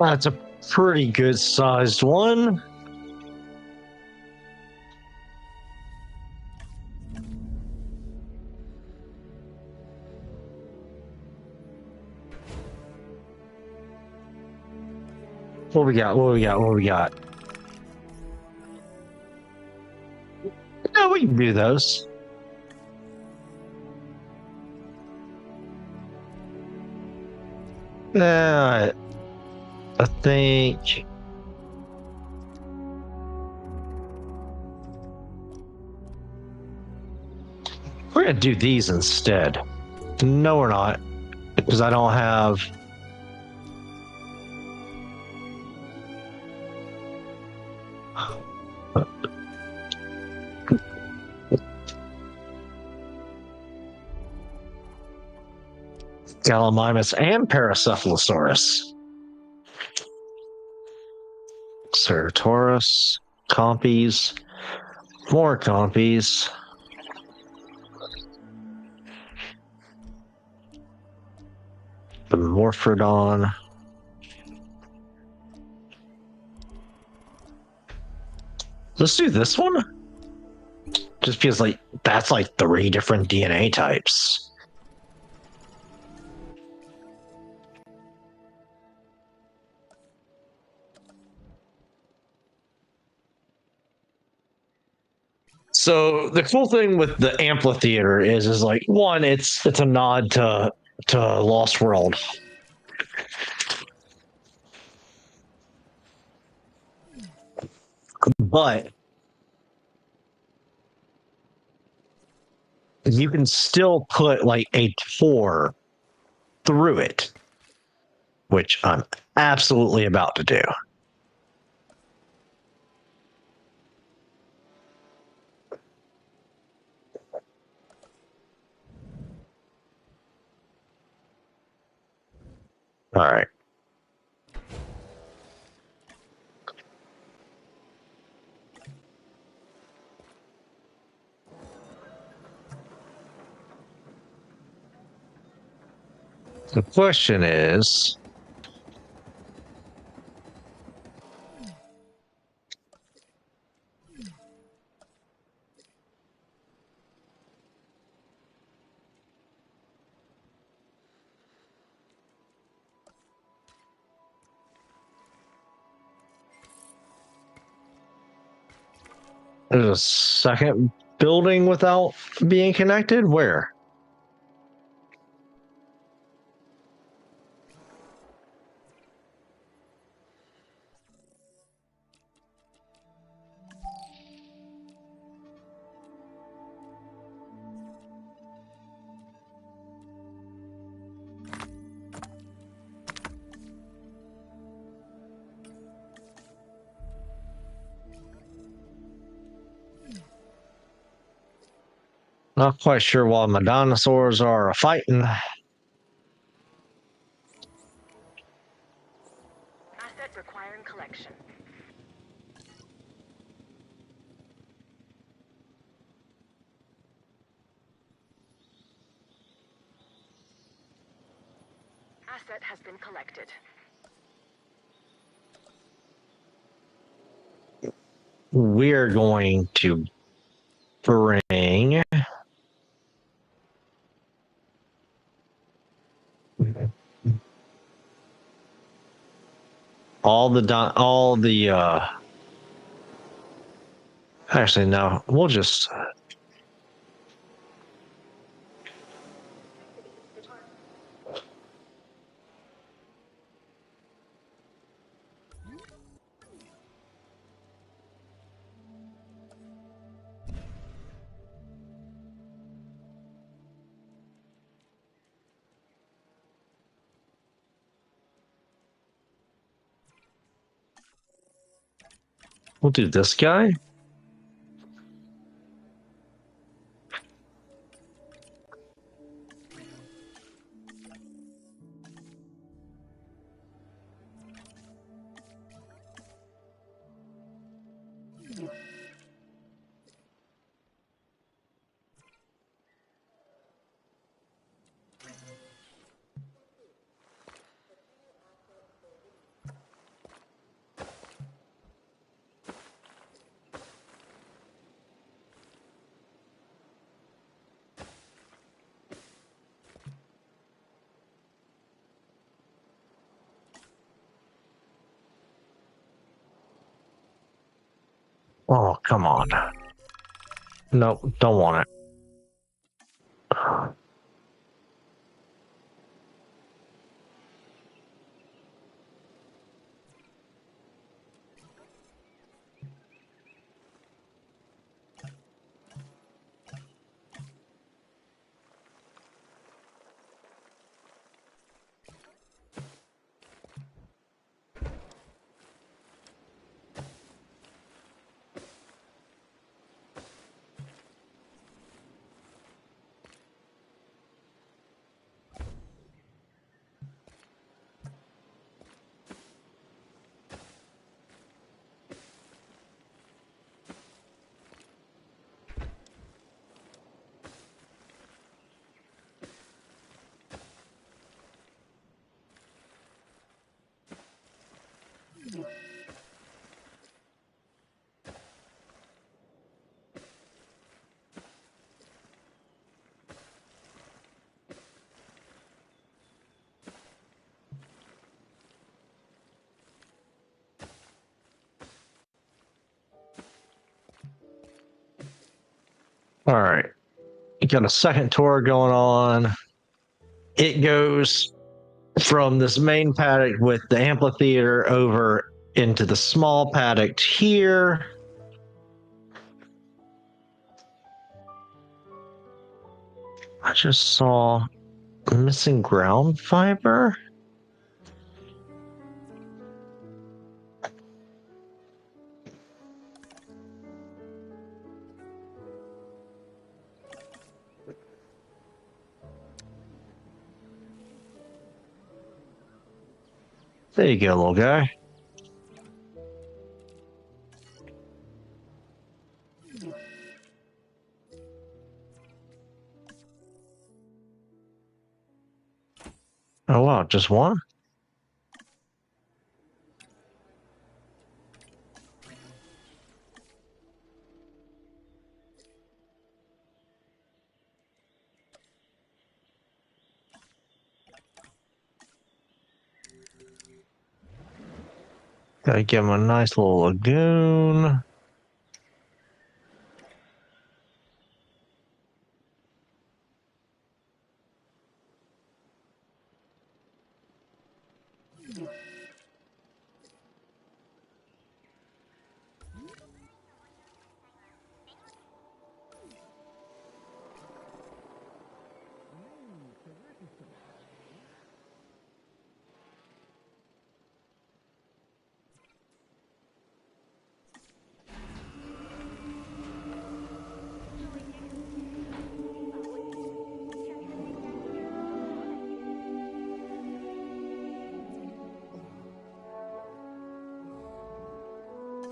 S1: That's a pretty good sized one. What we got? What we got? What we got? we can do those. I think we're gonna do these instead. No, we're not, because I don't have. Gallimimus and Paracephalosaurus. Ceratosaurus, compies, more compies. The Morphodon. Let's do this one. Just because, like, that's like 3 different DNA types. So the cool thing with the amphitheater is like, one, it's a nod to Lost World. But you can still put like a tour through it, which I'm absolutely about to do. All right. The question is, there's a second building without being connected? Where? Not quite sure why my dinosaurs are fighting.
S5: Asset requiring collection. Asset has been collected.
S1: We're going to bring all the actually no, we'll just we'll do this guy. Oh, come on. Nope, don't want it. All right. You got a second tour going on. It goes from this main paddock with the amphitheater over into the small paddock here. I just saw missing ground fiber. There you go, little guy. Oh wow, just one? Gotta give him a nice little lagoon.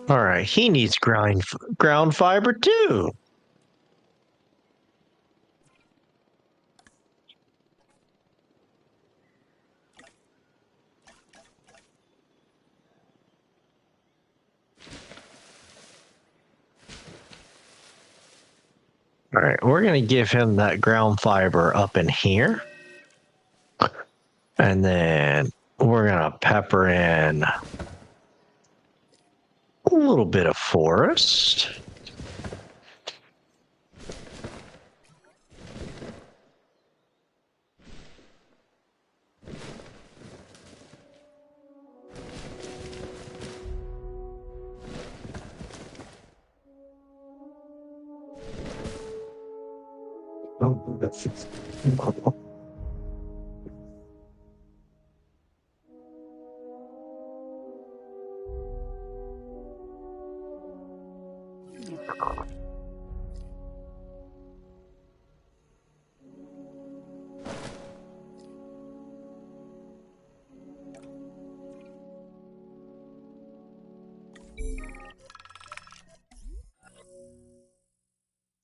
S1: All right, he needs ground fiber too. All right, we're gonna give him that ground fiber up in here. And then we're gonna pepper in a little bit of forest.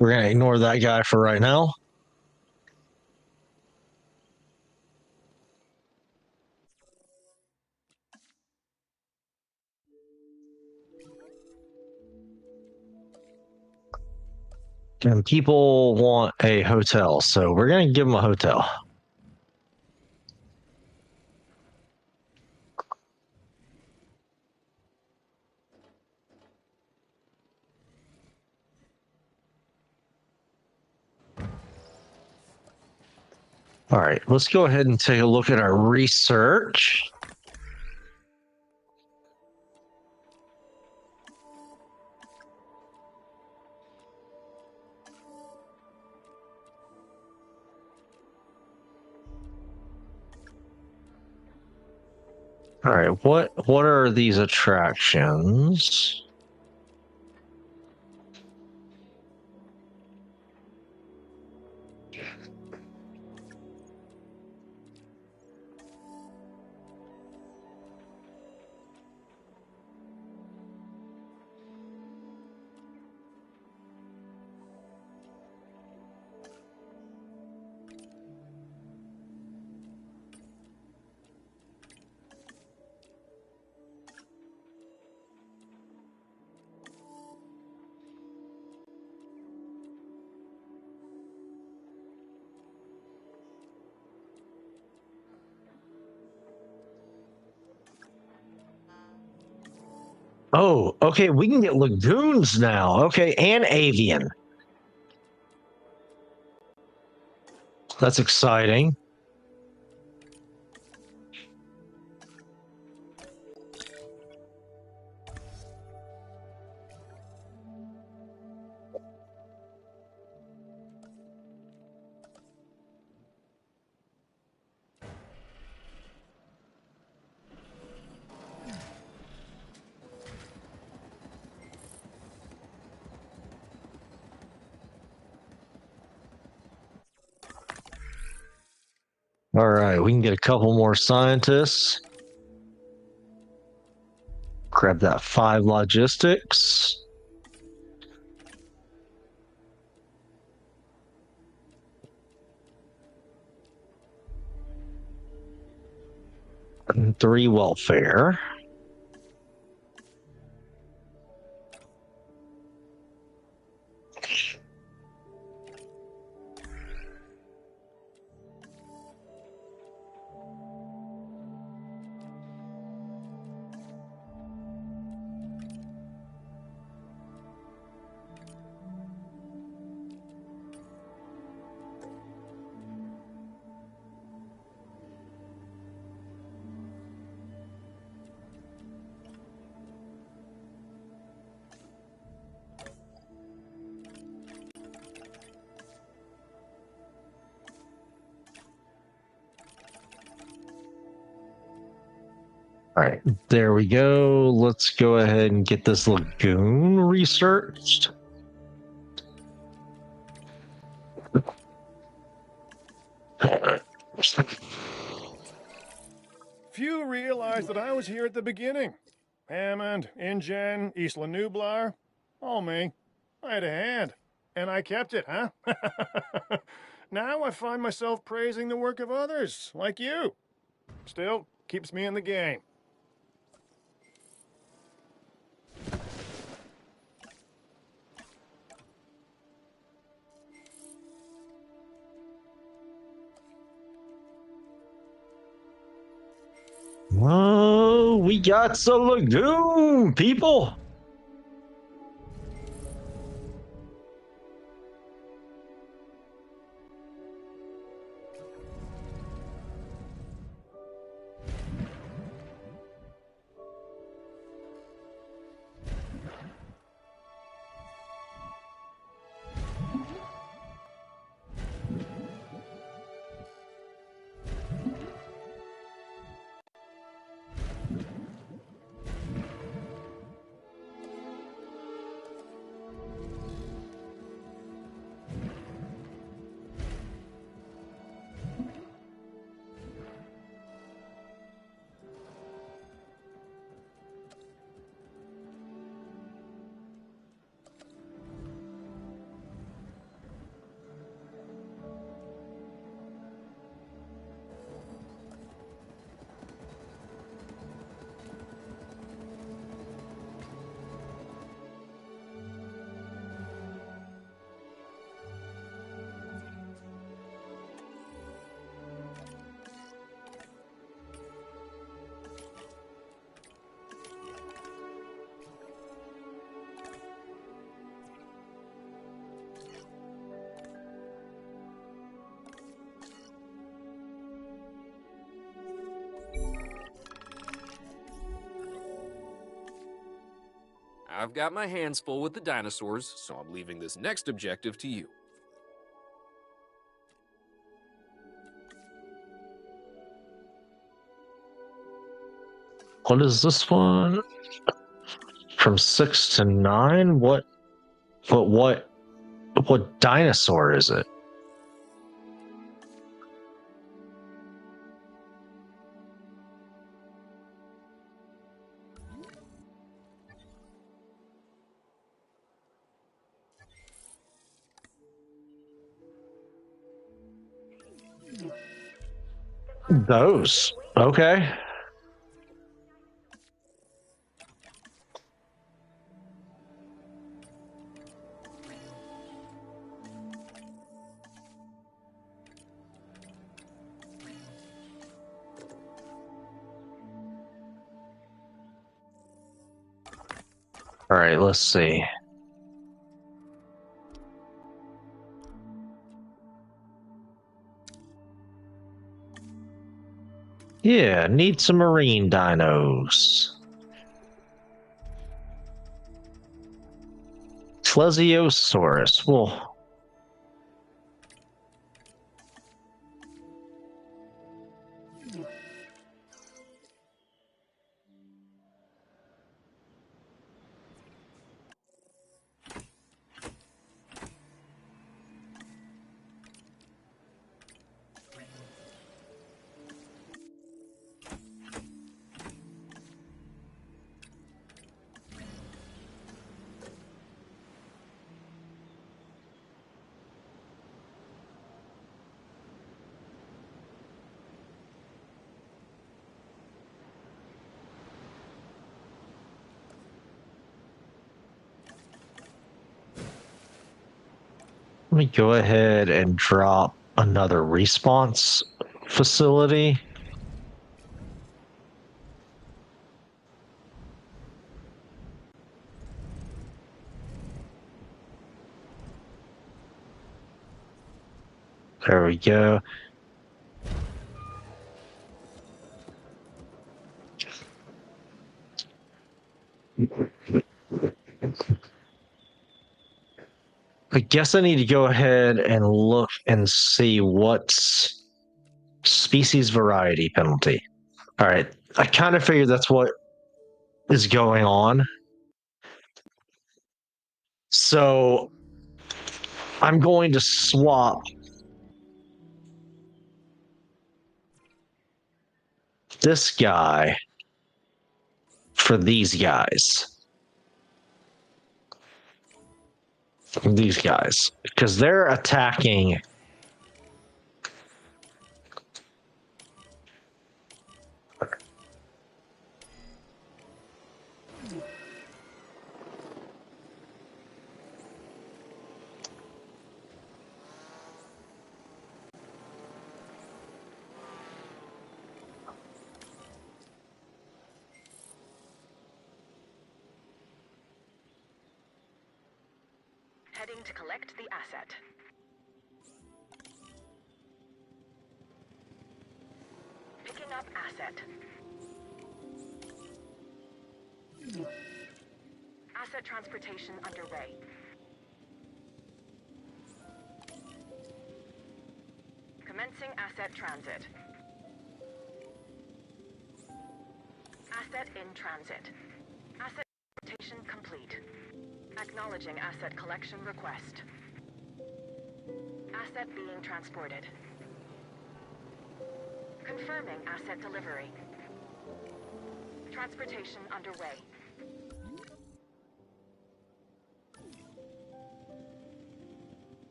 S1: We're gonna ignore that guy for right now. And people want a hotel, so we're gonna give them a hotel. All right, let's go ahead and take a look at our research. All right, what are these attractions? Oh, okay, we can get lagoons now. Okay, and avian. That's exciting. All right, we can get a couple more scientists. Grab that 5 logistics. And 3 welfare. All right, there we go. Let's go ahead and get this lagoon researched.
S3: Few realize that I was here at the beginning. Hammond, InGen, Isla Nublar, all me. I had a hand, and I kept it, huh? Now I find myself praising the work of others, like you. Still, keeps me in the game.
S1: Whoa, we got some lagoon, people.
S8: I've got my hands full with the dinosaurs, so I'm leaving this next objective to you.
S1: What is this one? From 6 to 9? What dinosaur is it? Those. Okay. All right, let's see. Yeah, need some marine dinos. Plesiosaurus. Well, let me go ahead and drop another response facility. There we go. I guess I need to go ahead and look and see what's species variety penalty. All right. I kind of figured that's what is going on. So I'm going to swap this guy for these guys. These guys. Because they're attacking.
S5: Heading to collect the asset. Picking up asset. Asset transportation underway. Commencing asset transit. Asset in transit. Asset transportation complete. Acknowledging asset collection request. Asset being transported. Confirming asset delivery. Transportation underway.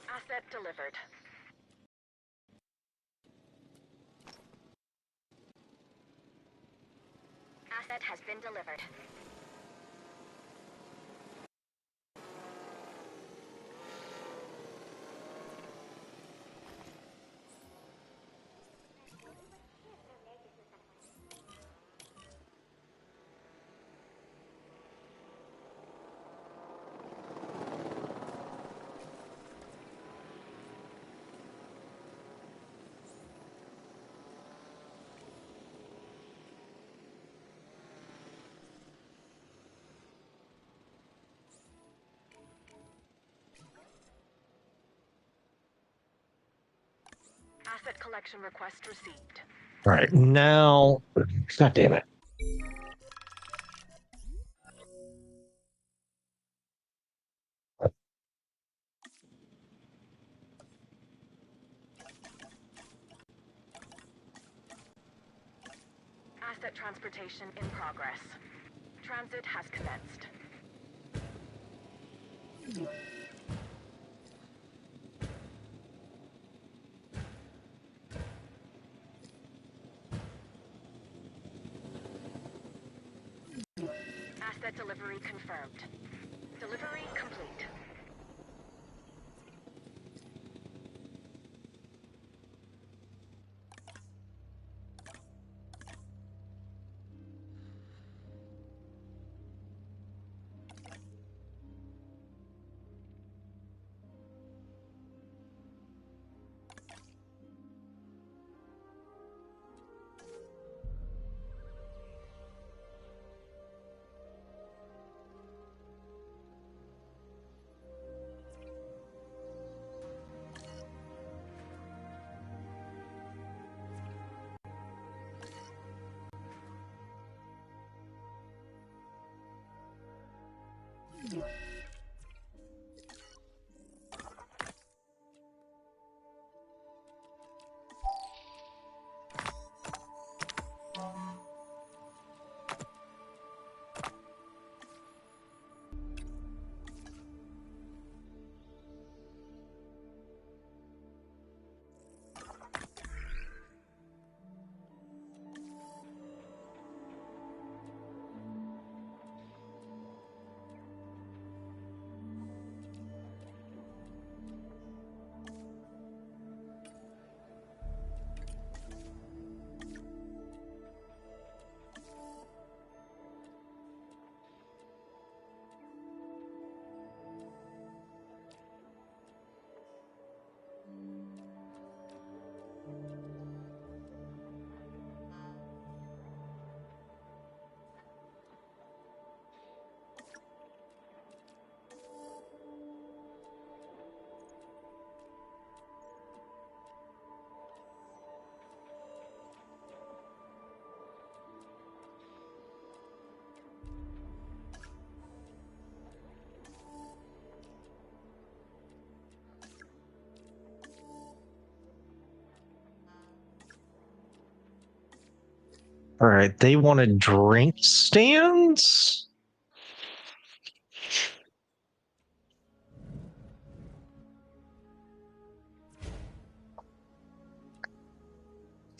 S5: Asset delivered. Asset has been delivered. collection request received.
S1: All right, now, God damn it.
S5: Asset transportation in progress. Transit has commenced. Asset delivery confirmed. Delivery complete.
S1: All right, they wanted drink stands?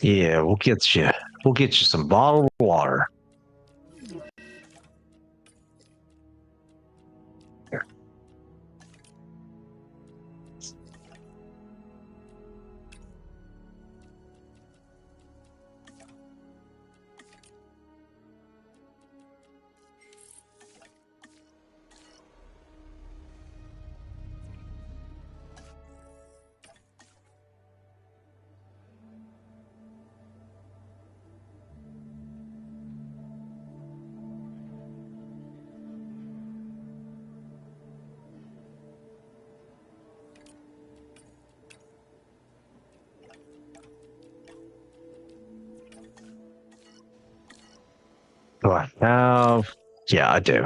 S1: Yeah, we'll get you. We'll get you some bottled water. Do I have? Yeah, I do.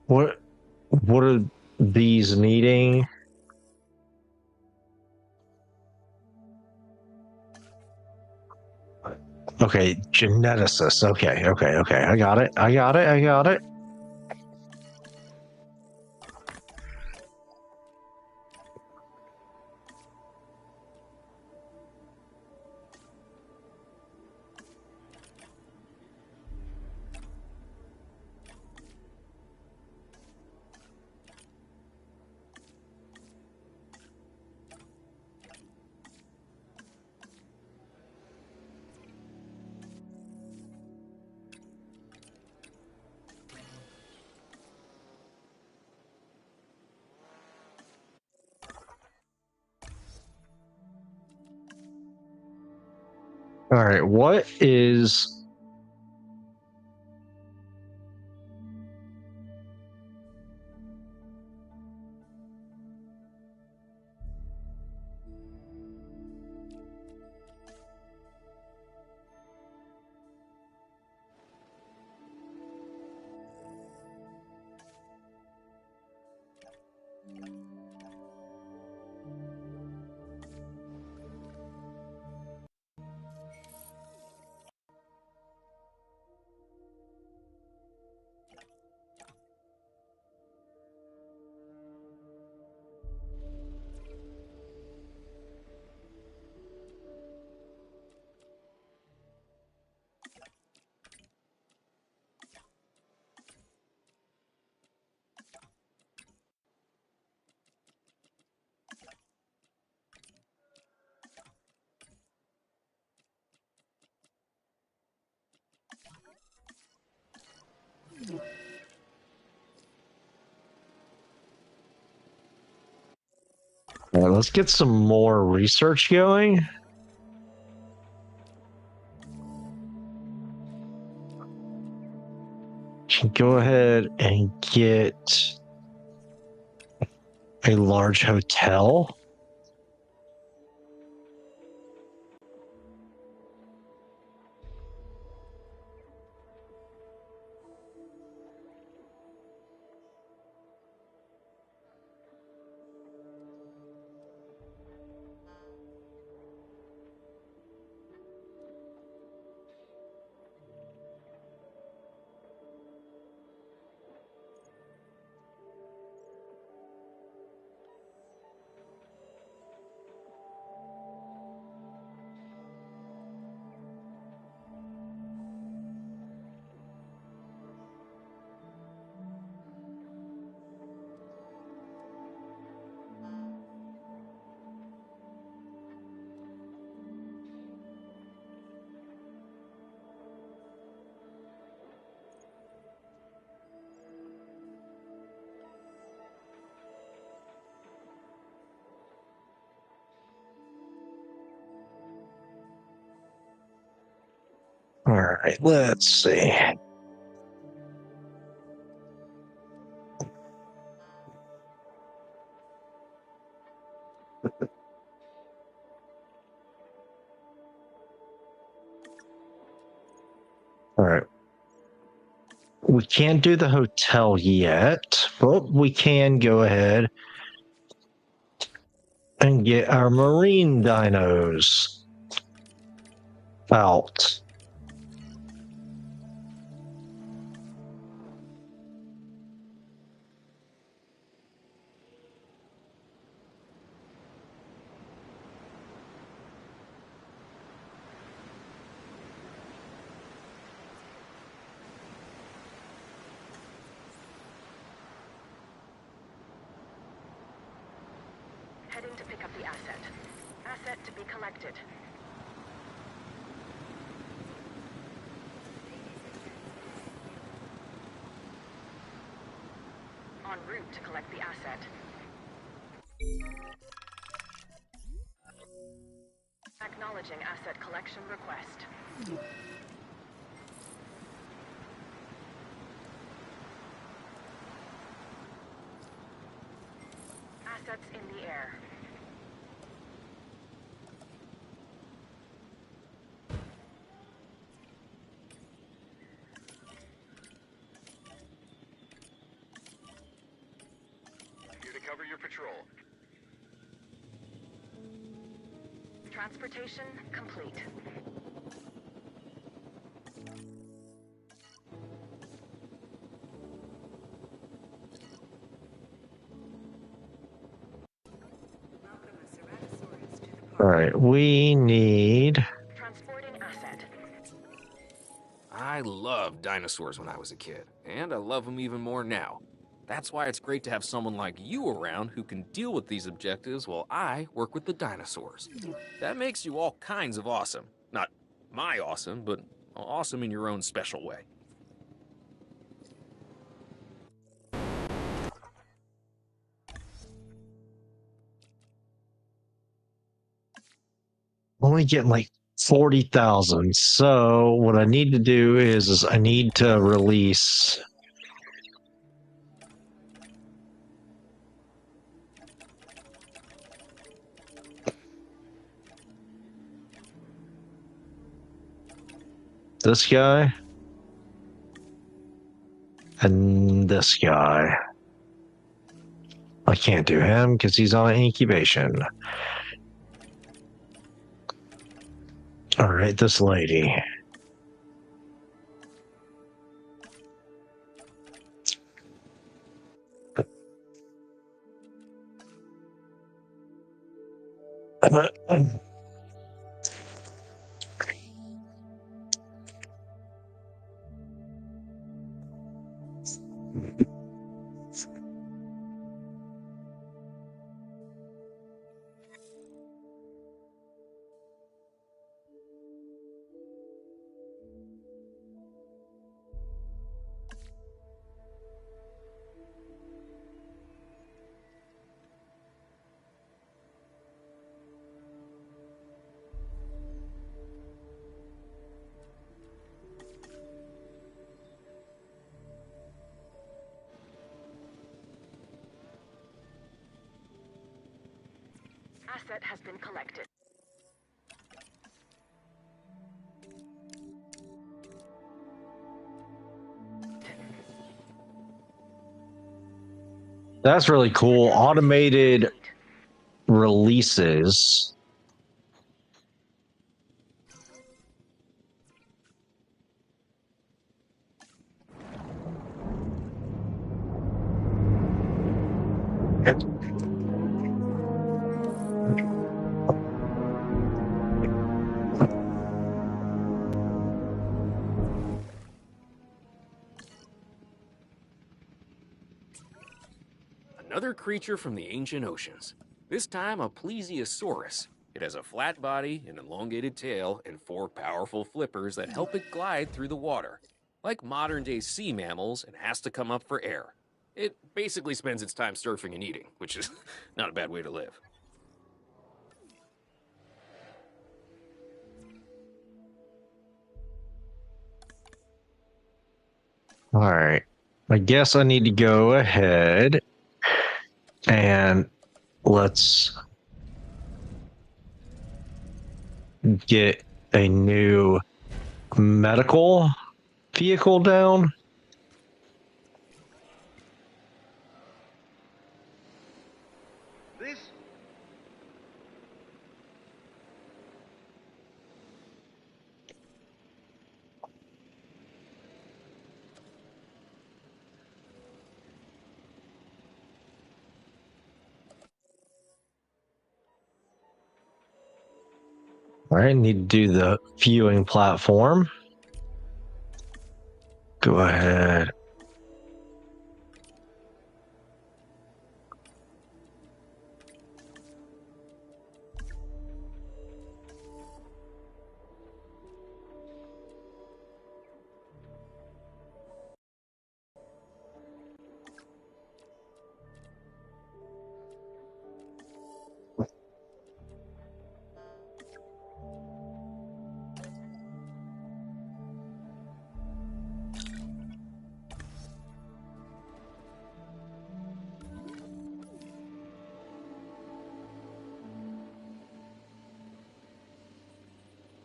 S1: What are these needing? Okay, geneticist. Okay. I got it. All right, what is... All right, let's get some more research going. Go ahead and get a large hotel. All right, let's see. All right. We can't do the hotel yet, but we can go ahead and get our marine dinos out.
S5: Heading to pick up the asset. Asset to be collected. En route to collect the asset. Acknowledging asset collection request. Assets in the air.
S3: Here to cover your patrol.
S5: Transportation complete.
S1: All right, we need...
S5: Transporting asset.
S8: I loved dinosaurs when I was a kid, and I love them even more now. That's why it's great to have someone like you around who can deal with these objectives while I work with the dinosaurs. That makes you all kinds of awesome. Not my awesome, but awesome in your own special way.
S1: Only getting like 40,000. So what I need to do is I need to release this guy and this guy. I can't do him because he's on incubation. All right, this lady.
S5: Asset has been collected.
S1: That's really cool. Automated releases.
S8: Another creature from the ancient oceans. This time a plesiosaurus. It has a flat body, an elongated tail, and 4 powerful flippers that help it glide through the water. Like modern-day sea mammals, it has to come up for air. It basically spends its time surfing and eating, which is not a bad way to live.
S1: All right. I guess I need to go ahead and let's get a new medical vehicle down.
S9: This
S1: All right, need to do the viewing platform. Go ahead.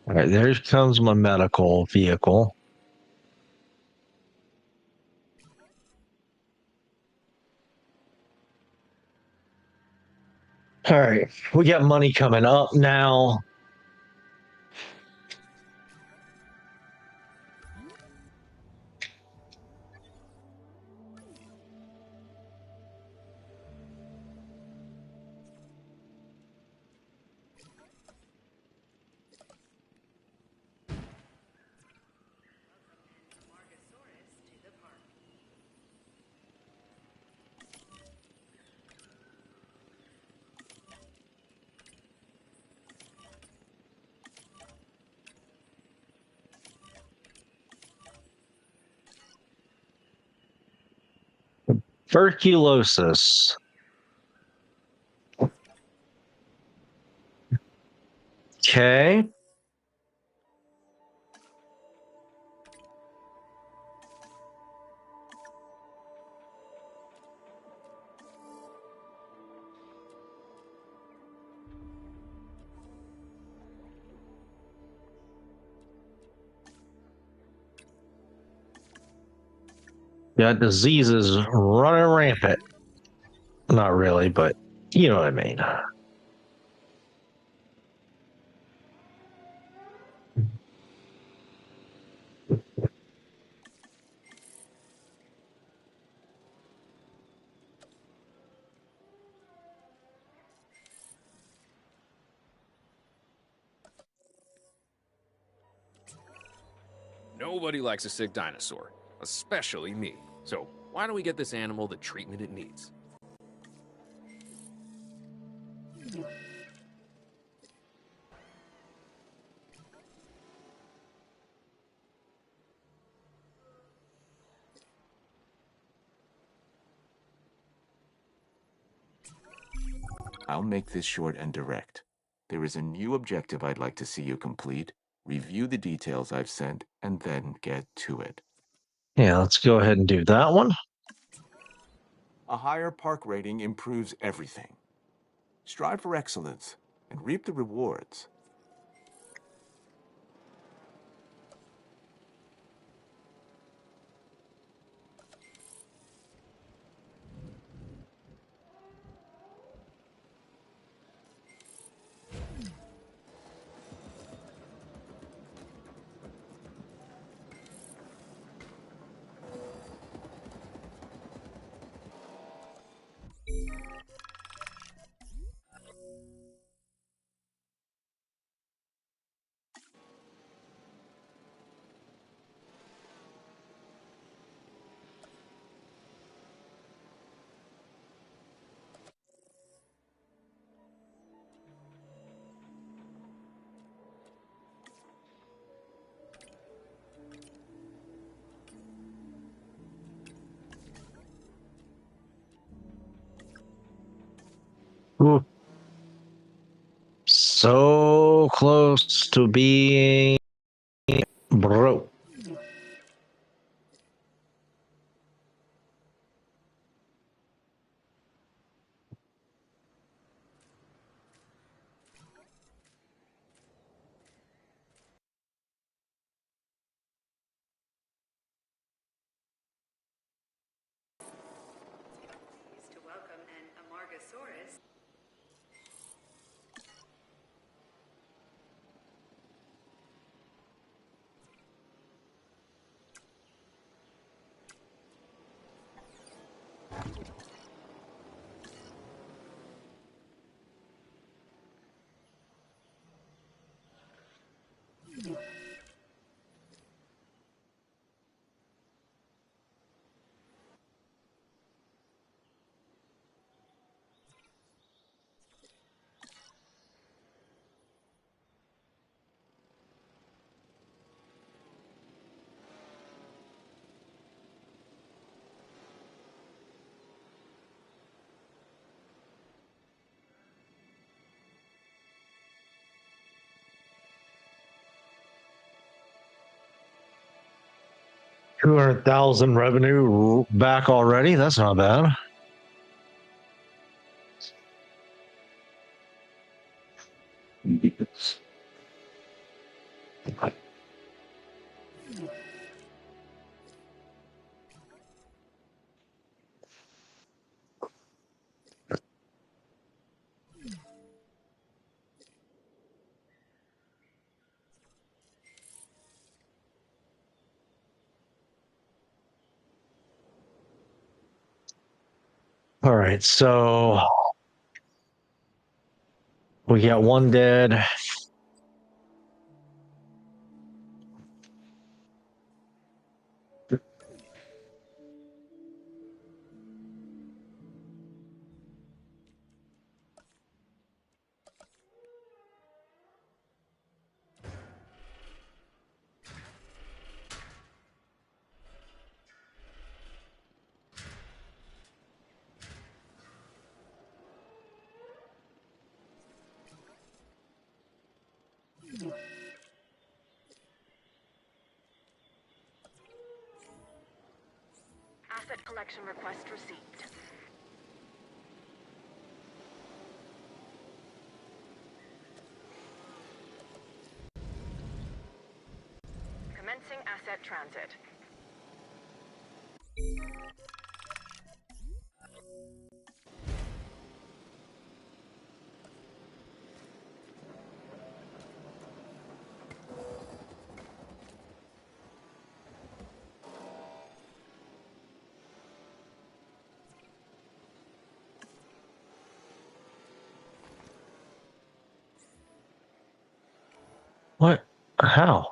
S1: All right, there comes my medical vehicle. All right, we got money coming up now. Tuberculosis. Okay. Got diseases running rampant. Not really, but you know what I mean.
S8: Nobody likes a sick dinosaur, especially me. So why don't we get this animal the treatment it needs?
S7: I'll make this short and direct. There is a new objective I'd like to see you complete. Review the details I've sent, and then get to it.
S1: Yeah, let's go ahead and do that one.
S7: A higher park rating improves everything. Strive for excellence and reap the rewards.
S1: Ooh. So close to being broke.
S9: To welcome an Amargasaurus.
S1: $200,000 revenue back already. That's not bad. All right, so we got one dead.
S5: Asset collection request received. Commencing asset transit.
S1: How?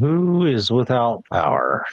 S1: Who is without power?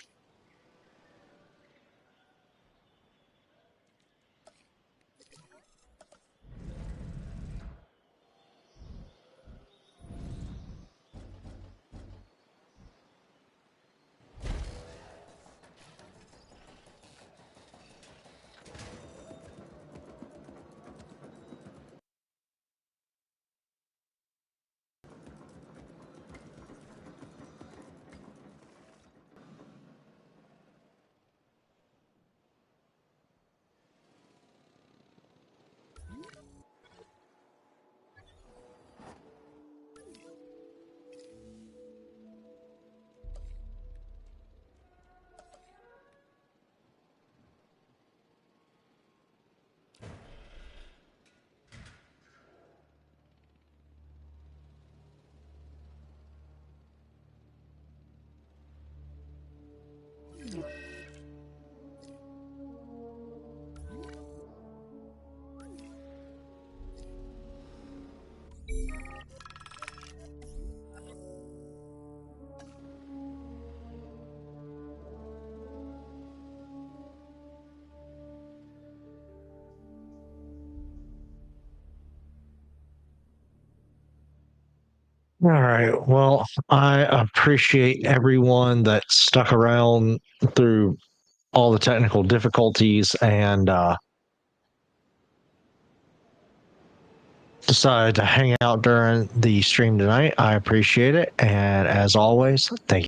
S1: All right. Well, I appreciate everyone that stuck around through all the technical difficulties and decided to hang out during the stream tonight. I appreciate it. And as always, thank you.